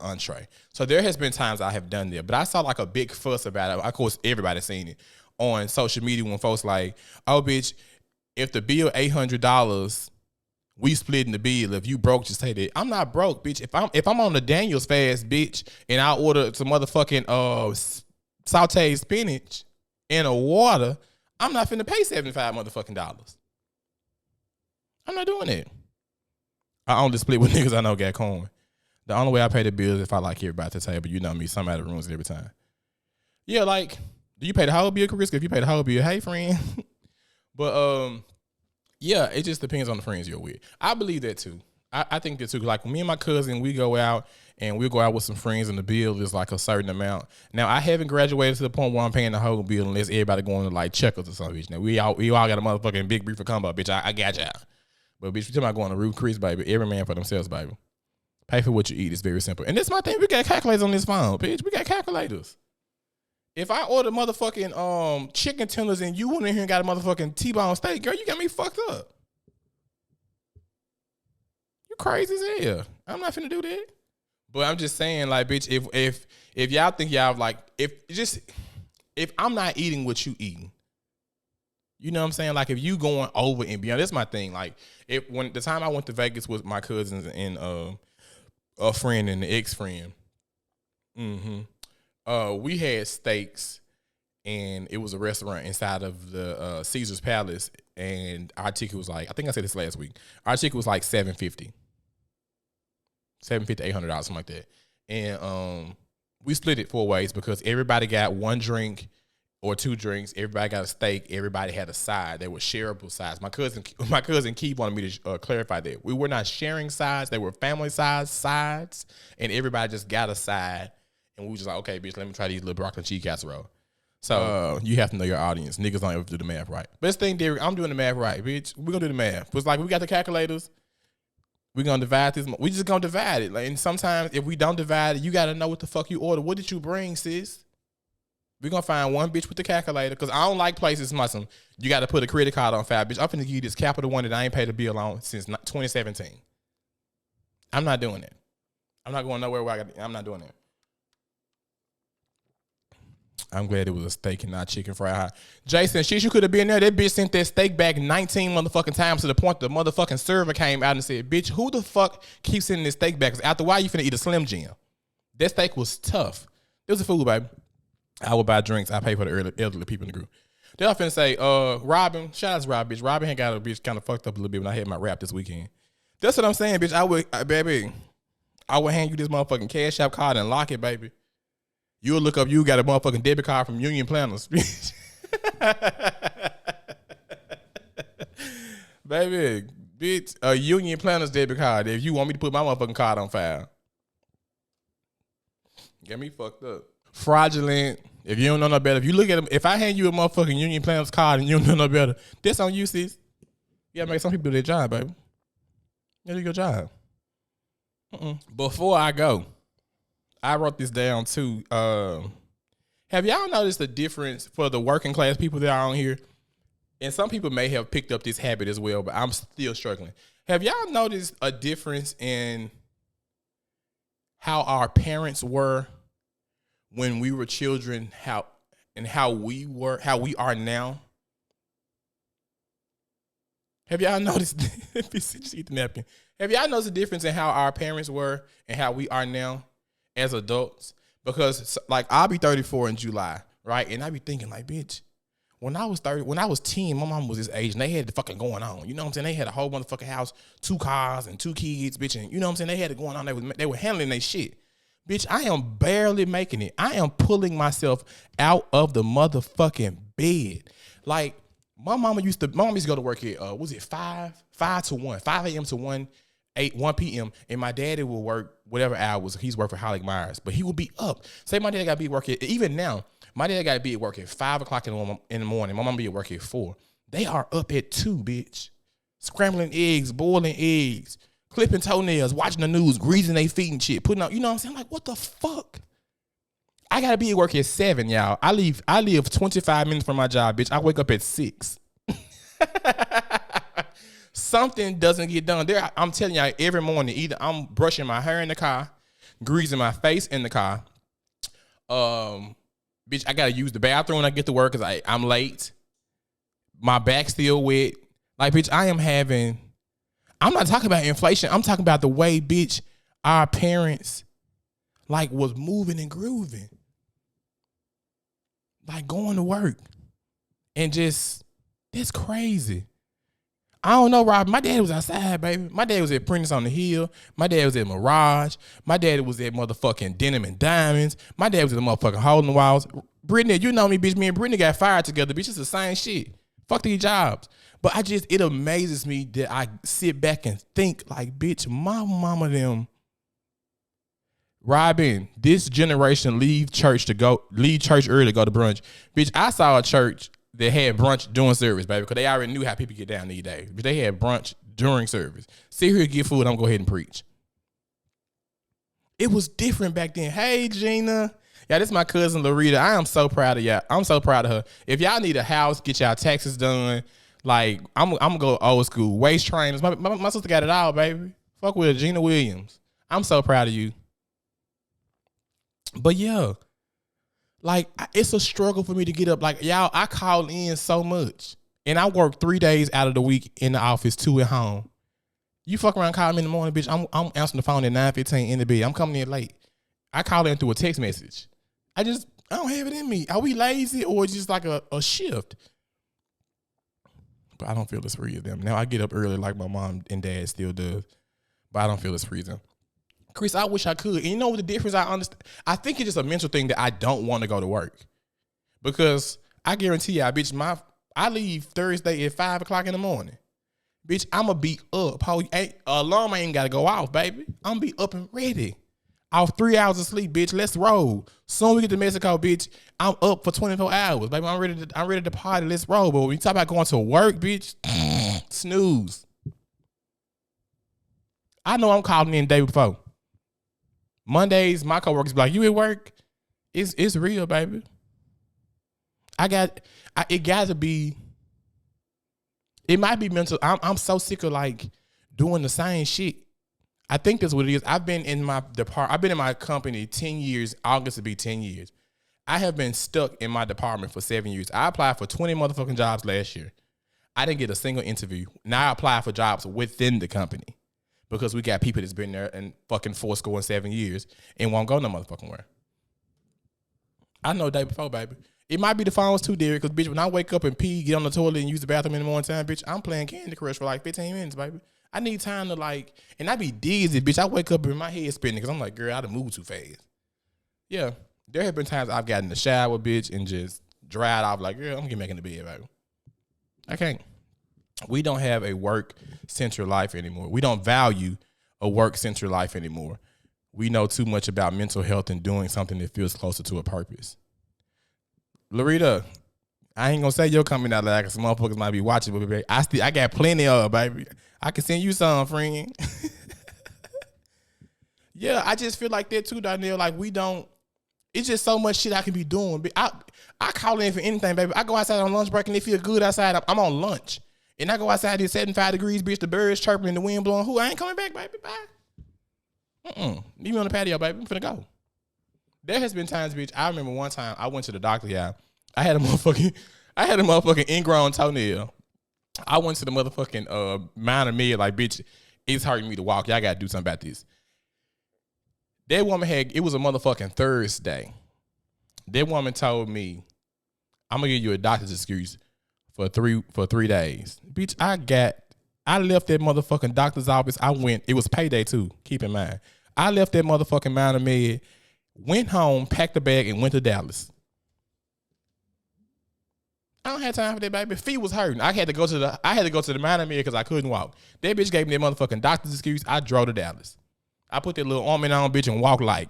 entree. So there has been times I have done that. But I saw like a big fuss about it. Of course, everybody's seen it on social media when folks like, oh, bitch, if the bill $800, we splitting the bill. If you broke, just say that. I'm not broke, bitch. If I'm on the Daniel's fast, bitch, and I order some motherfucking sauteed spinach and a water, I'm not finna pay $75 motherfucking dollars. I'm not doing it. I only split with niggas I know got coin. The only way I pay the bill is if I like everybody at the table. You know me, somebody ruins it every time. Yeah, like, do you pay the whole bill, Chris? If you pay the whole bill, hey, friend. But yeah, it just depends on the friends you're with. I believe that too. I think that too. Like me and my cousin, we go out and we'll go out with some friends, and the bill is like a certain amount. Now I haven't graduated to the point where I'm paying the whole bill unless everybody going to like Checkers or something. Now we all got a motherfucking big brief of combo, bitch. I got y'all. But bitch, we talking about going to Ruth Chris, baby. Every man for themselves, baby. Pay for what you eat. It's very simple. And that's my thing. We got calculators on this phone, bitch. We got calculators. If I order motherfucking chicken tenders and you went in here and got a motherfucking T-bone steak, girl, you got me fucked up. You crazy as hell. I'm not finna do that. But I'm just saying, like, bitch, if y'all think y'all like, if I'm not eating what you eating, you know what I'm saying? Like, if you going over and beyond, that's my thing. Like, when the time I went to Vegas with my cousins and a friend and the ex-friend, we had steaks, and it was a restaurant inside of the Caesar's Palace, and our ticket was like, I think I said this last week, our ticket was like $750, $800, something like that. And we split it 4 ways because everybody got 1 drink or 2 drinks. Everybody got a steak. Everybody had a side. They were shareable sides. My cousin Keith wanted me to clarify that. We were not sharing sides. They were family sides, and everybody just got a side. And we were just like, okay, bitch, let me try these little broccoli and cheese casserole. So you have to know your audience. Niggas don't ever do the math right. Best thing, Derek, I'm doing the math right, bitch. We're going to do the math. It's like we got the calculators. We're going to divide this. We just going to divide it. Like, and sometimes if we don't divide it, you got to know what the fuck you order. What did you bring, sis? We're going to find one bitch with the calculator because I don't like places muscle. You got to put a credit card on file, bitch. I'm finna give you this Capital One that I ain't paid a bill on since 2017. I'm not doing it. I'm not going nowhere where I'm not doing it. I'm glad it was a steak and not chicken fried. Jason, shit, you could have been there. That bitch sent that steak back 19 motherfucking times to the point the motherfucking server came out and said, bitch, who the fuck keeps sending this steak back? Because after a while, you finna eat a Slim Jim. That steak was tough. It was a food, baby. I would buy drinks. I pay for the elderly people in the group. Then I'm finna say, Robin, shout out to Robin, bitch. Robin had got a bitch kind of fucked up a little bit when I had my rap this weekend. That's what I'm saying, bitch. I would hand you this motherfucking Cash App card and lock it, baby. You'll look up, you got a motherfucking debit card from Union Planners. Baby, bitch, a Union Planners debit card if you want me to put my motherfucking card on file. Get me fucked up. Fraudulent. If you don't know no better, if you look at them, if I hand you a motherfucking Union Planners card and you don't know no better, that's on you, sis. You gotta make some people do their job, baby. You do your job. Before I go, I wrote this down too. Have y'all noticed the difference for the working class people that are on here? And some people may have picked up this habit as well, but I'm still struggling. Have y'all noticed a difference in how our parents were when we were children, how we are now? Have y'all noticed? Just eat the napkin. Have y'all noticed the difference in how our parents were and how we are now as adults? Because like I'll be 34 in July, right? And I be thinking like, bitch, when I was 10, my mom was this age and they had the fucking going on. You know what I'm saying? They had a whole motherfucking house, 2 cars and 2 kids, bitch. And you know what I'm saying? They had it going on. They were handling their shit. Bitch, I am barely making it. I am pulling myself out of the motherfucking bed. Like my mom used to go to work at, was it 5 to 1, 5 a.m. to 1 p.m. And my daddy will work whatever hours. He's working for Holly Myers, but he will be up. Say my dad got to be at work at, even now, my dad got to be at work at 5 o'clock in the morning. My mom be at work at 4. They are up at 2, bitch. Scrambling eggs, boiling eggs, clipping toenails, watching the news, greasing their feet and shit, putting out, you know what I'm saying? Like, what the fuck? I got to be at work at 7, y'all. I live 25 minutes from my job, bitch. I wake up at 6. Something doesn't get done. I'm telling y'all, every morning, either I'm brushing my hair in the car, greasing my face in the car. Bitch, I gotta use the bathroom when I get to work because I'm late. My back's still wet. Like, bitch, I'm not talking about inflation. I'm talking about the way, bitch, our parents, like, was moving and grooving. Like, going to work. And just, that's crazy. I don't know, Rob. My dad was outside, baby. My dad was at Prentice on the Hill. My dad was at Mirage. My dad was at motherfucking Denim and Diamonds. My dad was at the motherfucking Hole in the Walls. Brittany, you know me, bitch. Me and Brittany got fired together, bitch. It's the same shit. Fuck these jobs. But it amazes me that I sit back and think, like, bitch, my mama them. Robin, this generation leave church early to go to brunch. Bitch, I saw a church that had brunch during service, baby, because they already knew how people get down these days. But they had brunch during service. Sit here, get food, I'm going to go ahead and preach. It was different back then. Hey, Gina. Yeah, this is my cousin Larita. I am so proud of y'all. I'm so proud of her. If y'all need a house, get y'all taxes done. Like, I'm gonna go old school. Waist trainers. My sister got it all, baby. Fuck with Gina Williams. I'm so proud of you. But yeah, like, it's a struggle for me to get up. Like, y'all, I call in so much. And I work 3 days out of the week in the office, 2 at home. You fuck around, call me in the morning, bitch. I'm answering the phone at 9:15 in the bed. I'm coming in late. I call in through a text message. I don't have it in me. Are we lazy or just like a shift? But I don't feel as free as them. Now I get up early like my mom and dad still does. But I don't feel as free as them. Chris, I wish I could. And you know what the difference I understand? I think it's just a mental thing that I don't want to go to work. Because I guarantee you, bitch, I leave Thursday at 5 o'clock in the morning. Bitch, I'ma be up. Alarm ain't gotta go off, baby. I'm be up and ready. Off 3 hours of sleep, bitch. Let's roll. Soon we get to Mexico, bitch. I'm up for 24 hours, baby. I'm ready to party. Let's roll. But when you talk about going to work, bitch, snooze. I know I'm calling in the day before. Mondays, my coworkers be like, "You at work?" It's real, baby. It gotta be. It might be mental. I'm so sick of like doing the same shit. I think that's what it is. I've been in my company 10 years. August will be 10 years. I have been stuck in my department for 7 years. I applied for 20 motherfucking jobs last year. I didn't get a single interview. Now I apply for jobs within the company because we got people that's been there and fucking 7 years and won't go no motherfucking where. I know day before, baby. It might be the phones too, Derek, because, bitch, when I wake up and pee, get on the toilet and use the bathroom in the morning time, bitch, I'm playing Candy Crush for like 15 minutes, baby. I need time to, like, and I be dizzy, bitch. I wake up and my head spinning because I'm like, girl, I done moved too fast. Yeah, there have been times I've gotten in the shower, bitch, and just dried off like, girl, I'm getting back in the bed, baby. I can't. We don't have a work-centered life anymore. We don't value a work-centered life anymore. We know too much about mental health and doing something that feels closer to a purpose. Larita, I ain't gonna say your coming out loud because some motherfuckers might be watching, but baby, I got plenty of, baby. I can send you some, friend. Yeah, I just feel like that too, Danielle. Like, it's just so much shit I can be doing. I call in for anything, baby. I go outside on lunch break and it feel good outside. I'm on lunch. And I go outside, it's 75 degrees, bitch, the birds chirping and the wind blowing. I ain't coming back, baby, bye. Leave me on the patio, baby. I'm finna go. There has been times, bitch. I remember one time I went to the doctor, y'all. I had a motherfucking ingrown toenail. I went to the motherfucking minor med, like, bitch, it's hurting me to walk. Y'all gotta do something about this. That woman it was a motherfucking Thursday. That woman told me, I'm gonna give you a doctor's excuse for 3 days. Bitch, I left that motherfucking doctor's office. It was payday too, keep in mind. I left that motherfucking minor med, went home, packed a bag, and went to Dallas. I don't have time for that, baby. Feet was hurting. I had to go to the minor med because I couldn't walk. That bitch gave me that motherfucking doctor's excuse. I drove to Dallas. I put that little arm on, bitch, and walked like.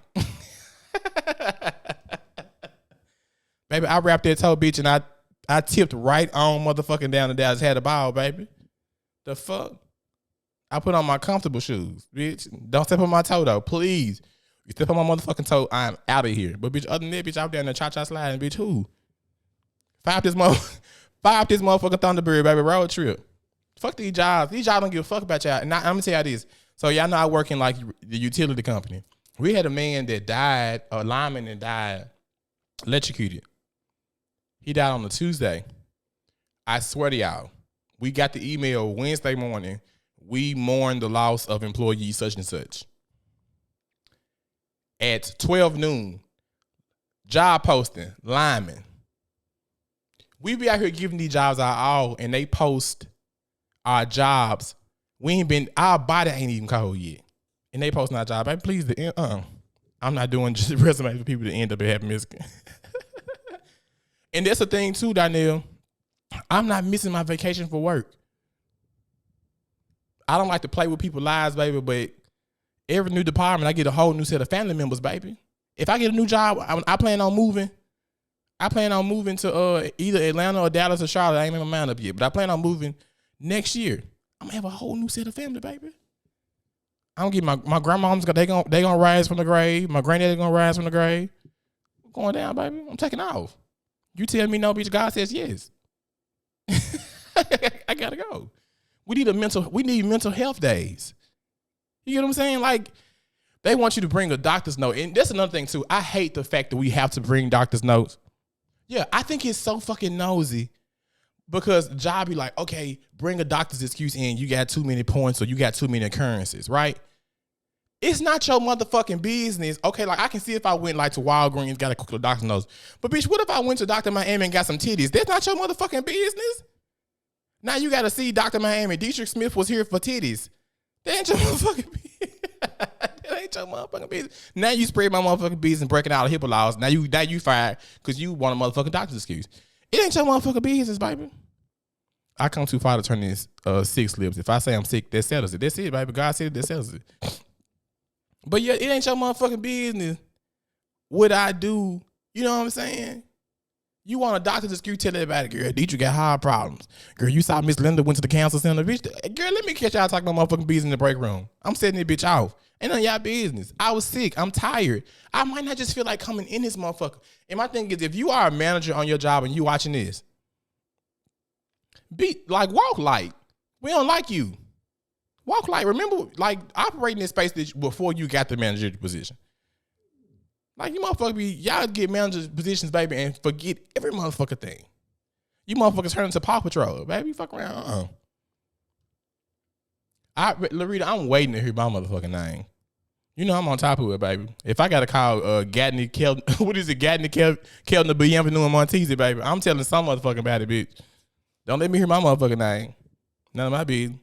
Baby, I wrapped that toe, bitch, and I tipped right on motherfucking down to Dallas. Had a ball, baby. The fuck? I put on my comfortable shoes, bitch. Don't step on my toe, though, please. You step on my motherfucking toe, I'm out of here. But, bitch, other than that, bitch, I'm down there cha-cha sliding, bitch, who? Five this motherfucking Thunderbird, baby, road trip. Fuck these jobs. These jobs don't give a fuck about y'all. And I'm going to tell y'all this. So, y'all know I work in, like, the utility company. We had a man that died, a lineman that died, electrocuted. He died on a Tuesday. I swear to y'all, we got the email Wednesday morning. We mourn the loss of employee such and such. At 12 noon, job posting, lineman. We be out here giving these jobs our all, and they post our jobs. Our body ain't even cold yet. And they posting our job. Hey, please, I'm not doing just resumes for people that end up at Happy Mexican. And that's the thing too, Danielle. I'm not missing my vacation for work. I don't like to play with people's lives, baby, but every new department, I get a whole new set of family members, baby. If I get a new job, I plan on moving. I plan on moving to either Atlanta or Dallas or Charlotte. I ain't made my mind up yet, but I plan on moving next year. I'm gonna have a whole new set of family, baby. I'm gonna get my grandma's they gonna rise from the grave. My granddaddy gonna rise from the grave. going down, baby. I'm taking off. You tell me no, bitch. God says yes. I gotta go. We need mental health days. You get what I'm saying? Like, they want you to bring a doctor's note. And that's another thing too. I hate the fact that we have to bring doctor's notes. Yeah, I think it's so fucking nosy because the job be like, okay, bring a doctor's excuse in. You got too many points or you got too many occurrences, right? It's not your motherfucking business. Okay, like I can see if I went like to Walgreens, got a couple of doctor's notes. But bitch, what if I went to Dr. Miami and got some titties? That's not your motherfucking business. Now you got to see Dr. Miami. Dietrich Smith was here for titties. That ain't your motherfucking business. That ain't your motherfucking business. Now you spread my motherfucking business and breaking out of HIPAA laws. Now you fired because you want a motherfucking doctor's excuse. It ain't your motherfucking business, baby. I come too far to turn this sick slips. If I say I'm sick, that settles it. That's it, baby. God said it, that settles it. But yeah, it ain't your motherfucking business what I do. You know what I'm saying? You want a doctor's excuse, tell everybody, girl, Dietrich got heart problems. Girl, you saw Miss Linda went to the cancer center. Bitch, girl, let me catch y'all talking about motherfucking business in the break room. I'm setting this bitch off. Ain't none of y'all business. I was sick. I'm tired. I might not just feel like coming in this motherfucker. And my thing is, if you are a manager on your job and you watching this, be like, walk light. We don't like you. Walk light. Remember, like, operating in space before you got the manager position. Like, you motherfuckers y'all get manager positions, baby, and forget every motherfucker thing. You motherfuckers turn into Paw Patrol, baby. Fuck around. Larita, I'm waiting to hear my motherfucking name. You know I'm on top of it, baby. If I gotta call Gadney what is it, Gadney Keltner Bienvenue and Montese, baby, I'm telling some motherfucking about it, bitch. Don't let me hear my motherfucking name. None of my business.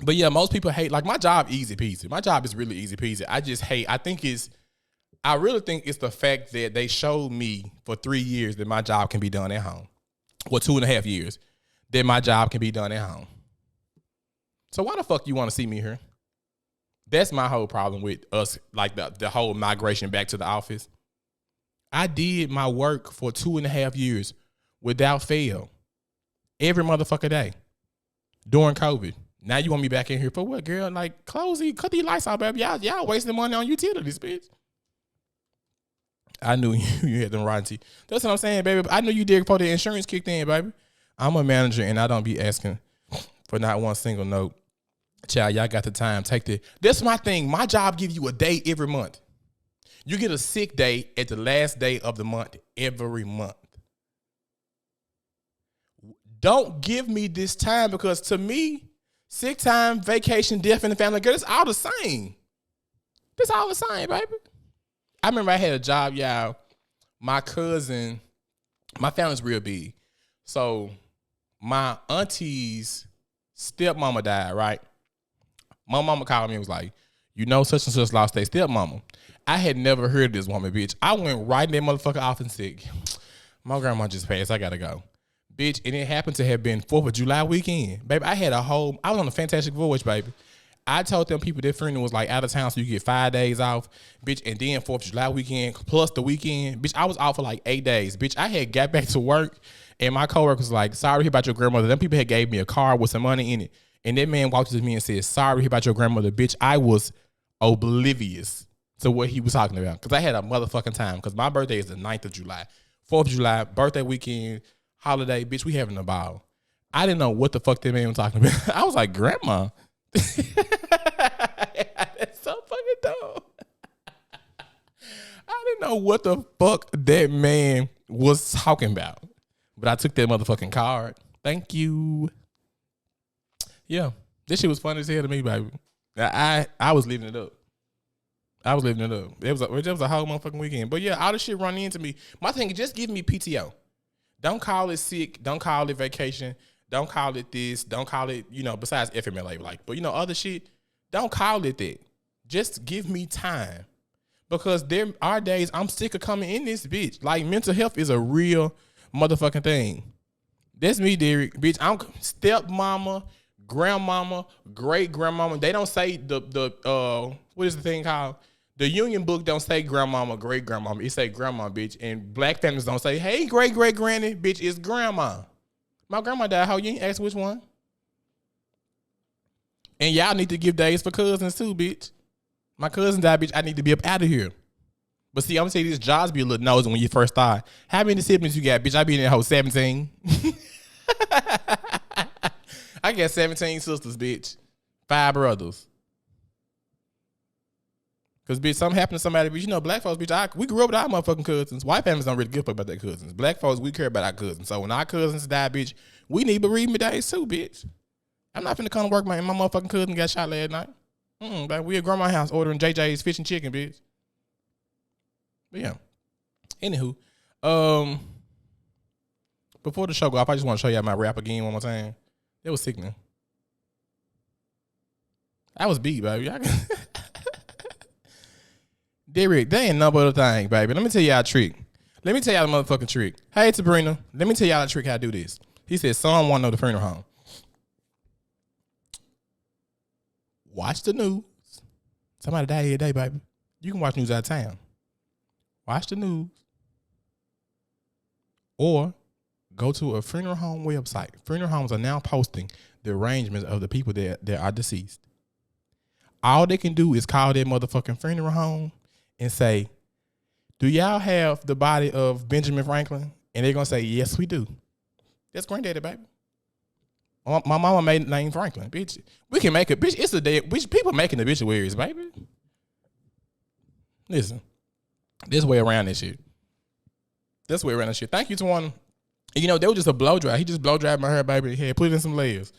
But yeah, most people hate, like, my job easy peasy. My job is really easy peasy. I really think it's the fact that they showed me for 3 years that my job can be done at home. Well, 2.5 years that my job can be done at home. So why the fuck you want to see me here? That's my whole problem with us, like the whole migration back to the office. I did my work for 2.5 years without fail. Every motherfucker day. During COVID. Now you want me back in here for what, girl? Like, cut these lights out, baby. Y'all wasting money on utilities, bitch. I knew you had them rotten teeth. That's what I'm saying, baby. I knew you did before the insurance kicked in, baby. I'm a manager, and I don't be asking for not one single note. Child, y'all got the time. Take the. That's my thing. My job gives you a day every month. You get a sick day at the last day of the month every month. Don't give me this time because to me, sick time, vacation, death in the family, girl, it's all the same. It's all the same, baby. I remember I had a job, y'all. My cousin, my family's real big. So my auntie's stepmama died, right? My mama called me and was like, you know, such and such lost their stepmama. I had never heard of this woman, bitch. I went right in that motherfucker office and said, my grandma just passed. I gotta go. Bitch, and it happened to have been 4th of July weekend. Baby, I was on a fantastic voyage, baby. I told them people their funeral was like out of town, so you get 5 days off, bitch, and then 4th of July weekend plus the weekend. Bitch, I was off for like 8 days. Bitch, I had got back to work, and my coworker was like, sorry to hear about your grandmother. Them people had gave me a card with some money in it. And that man walked up to me and said, sorry to hear about your grandmother. Bitch, I was oblivious to what he was talking about because I had a motherfucking time because my birthday is the 9th of July. 4th of July, birthday weekend, holiday, bitch, we having a ball. I didn't know what the fuck that man was talking about. I was like, grandma. That's so fucking dumb. I didn't know what the fuck that man was talking about. But I took that motherfucking card. Thank you. Yeah. This shit was funny as hell to me, baby. I was living it up. It was a whole motherfucking weekend. But yeah, all this shit run into me. My thing is just give me PTO. Don't call it sick. Don't call it vacation. Don't call it this. Don't call it, besides FMLA, but other shit, don't call it that. Just give me time. Because there are days I'm sick of coming in this bitch. Like, mental health is a real motherfucking thing. That's me, Derek. Bitch, I'm stepmama, grandmama, great-grandmama. They don't say what is the thing called? The union book don't say grandmama, great-grandmama. It say grandma, bitch. And black families don't say, hey, great-great-granny, bitch, it's grandma. My grandma died. How you ain't ask which one? And y'all need to give days for cousins too, bitch. My cousin died, bitch. I need to be up out of here. But see, I'm gonna say these jobs be a little nosy when you first start. How many siblings you got, bitch? I be in that whole 17. I got 17 sisters, bitch. 5 brothers. Cause bitch, something happened to somebody, bitch. You know, black folks, bitch. We grew up with our motherfucking cousins. White families don't really give a fuck about their cousins. Black folks, we care about our cousins. So when our cousins die, bitch, we need bereavement days too, bitch. I'm not finna come to work, man. My motherfucking cousin got shot last night. But we at grandma's house ordering JJ's fish and chicken, bitch. But yeah. Anywho, before the show go off, I just want to show y'all my rap again one more time. It was sickening. I was beat, baby. Derek, they ain't number of the thing, baby. Let me tell y'all a trick. Let me tell y'all the motherfucking trick. Hey, Sabrina, let me tell y'all a trick how to do this. He said, son, want to know the funeral home. Watch the news. Somebody died here today, baby. You can watch news out of town. Watch the news. Or go to a funeral home website. Funeral homes are now posting the arrangements of the people that are deceased. All they can do is call their motherfucking funeral home and say, do y'all have the body of Benjamin Franklin? And they're going to say, yes, we do. That's granddaddy, baby. My mama made name Franklin, bitch. We can make it, bitch. It's a day, bitch. People making obituaries, baby. Listen, this way around this shit. This way around this shit. Thank you to one. You know, they were just a blow dry. He just blow dried my hair, baby. He had put it in some layers.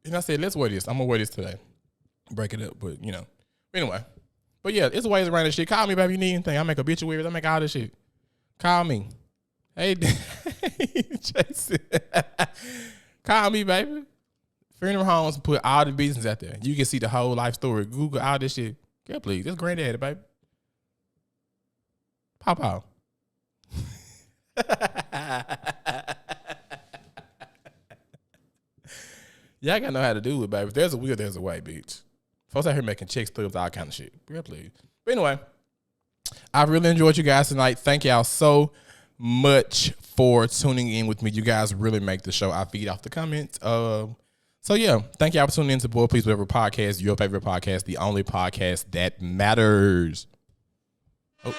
And I said, let's wear this. I'm going to wear this today. Break it up, but, you know. Anyway. But, yeah, it's ways around this shit. Call me, baby. You need anything. I make obituaries. I make all this shit. Call me. Hey, Jason. Call me, baby. Funeral homes put all the business out there. You can see the whole life story. Google all this shit. Girl, please. It's granddaddy, baby. Pop out. Y'all gotta know how to do it, baby. If there's a will, there's a way, bitch. Folks out here making check stubs, all kind of shit. Girl, please. But anyway, I really enjoyed you guys tonight. Thank y'all so much for tuning in with me. You guys really make the show. I feed off the comments. So yeah, thank y'all for tuning in to Boy Please Whatever Podcast, your favorite podcast, the only podcast that matters. Oh.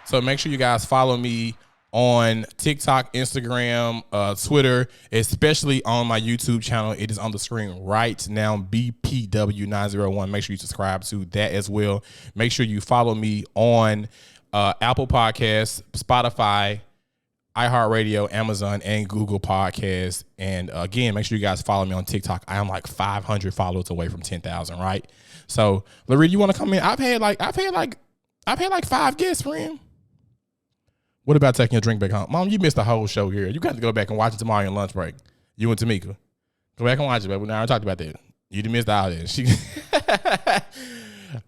So make sure you guys follow me on TikTok, Instagram, Twitter, especially on my YouTube channel. It is on the screen right now, BPW901. Make sure you subscribe to that as well. Make sure you follow me on Apple Podcasts, Spotify, iHeartRadio, Amazon, and Google Podcasts. And again, make sure you guys follow me on TikTok. I am like 500 followers away from 10,000, right? So, Larita, you want to come in? I've had like 5 guests, friend. What about taking a drink back home? Mom, you missed the whole show here. You got to go back and watch it tomorrow on your lunch break. You and Tamika. Go back and watch it, baby. We never talked about that. You done missed all that.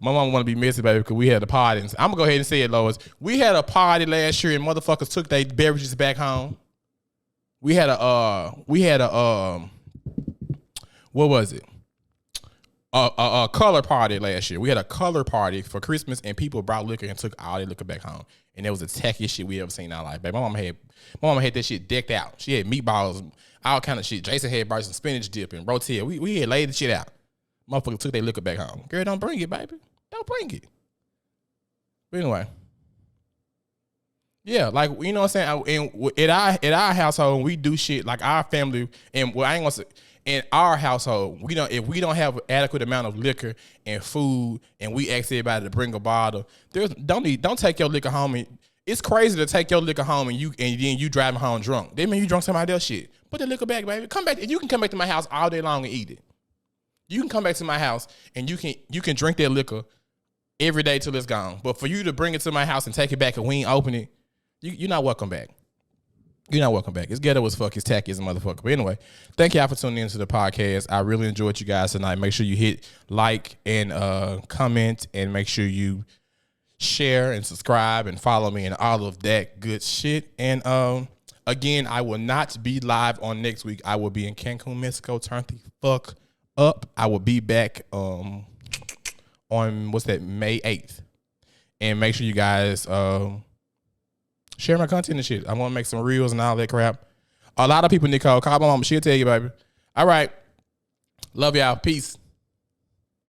My mom want to be missing, baby, because we had a party. I'm going to go ahead and say it, Lois. We had a party last year and motherfuckers took their beverages back home. We had a what was it? A color party last year. We had a color party for Christmas and people brought liquor and took all their liquor back home. And it was the tackiest shit we ever seen in our life, baby. My mama had that shit decked out. She had meatballs, all kind of shit. Jason had brought some spinach dip and rotel. We had laid the shit out. Motherfucker took their liquor back home. Girl, don't bring it, baby. Don't bring it. But anyway. Yeah, like, you know what I'm saying? And at our household, we do shit like our family, and well, I ain't gonna say, in our household, if we don't have adequate amount of liquor and food, and we ask everybody to bring a bottle, don't take your liquor home. It's crazy to take your liquor home and then you driving home drunk. They mean you drunk somebody else shit. Put the liquor back, baby. Come back. You can come back to my house all day long and eat it. You can come back to my house and you can drink that liquor every day till it's gone. But for you to bring it to my house and take it back and we ain't open it, you're not welcome back. You're not welcome back. It's ghetto as fuck. It's tacky as a motherfucker. But anyway, thank y'all for tuning into the podcast. I really enjoyed you guys tonight. Make sure you hit like and comment, and make sure you share and subscribe and follow me and all of that good shit. And again, I will not be live on next week. I will be in Cancun, Mexico. Turn the fuck up. I will be back on May 8th. And make sure you guys share my content and shit. I want to make some reels and all that crap. A lot of people, Nicole, call my mama. She'll tell you, baby. All right. Love y'all. Peace.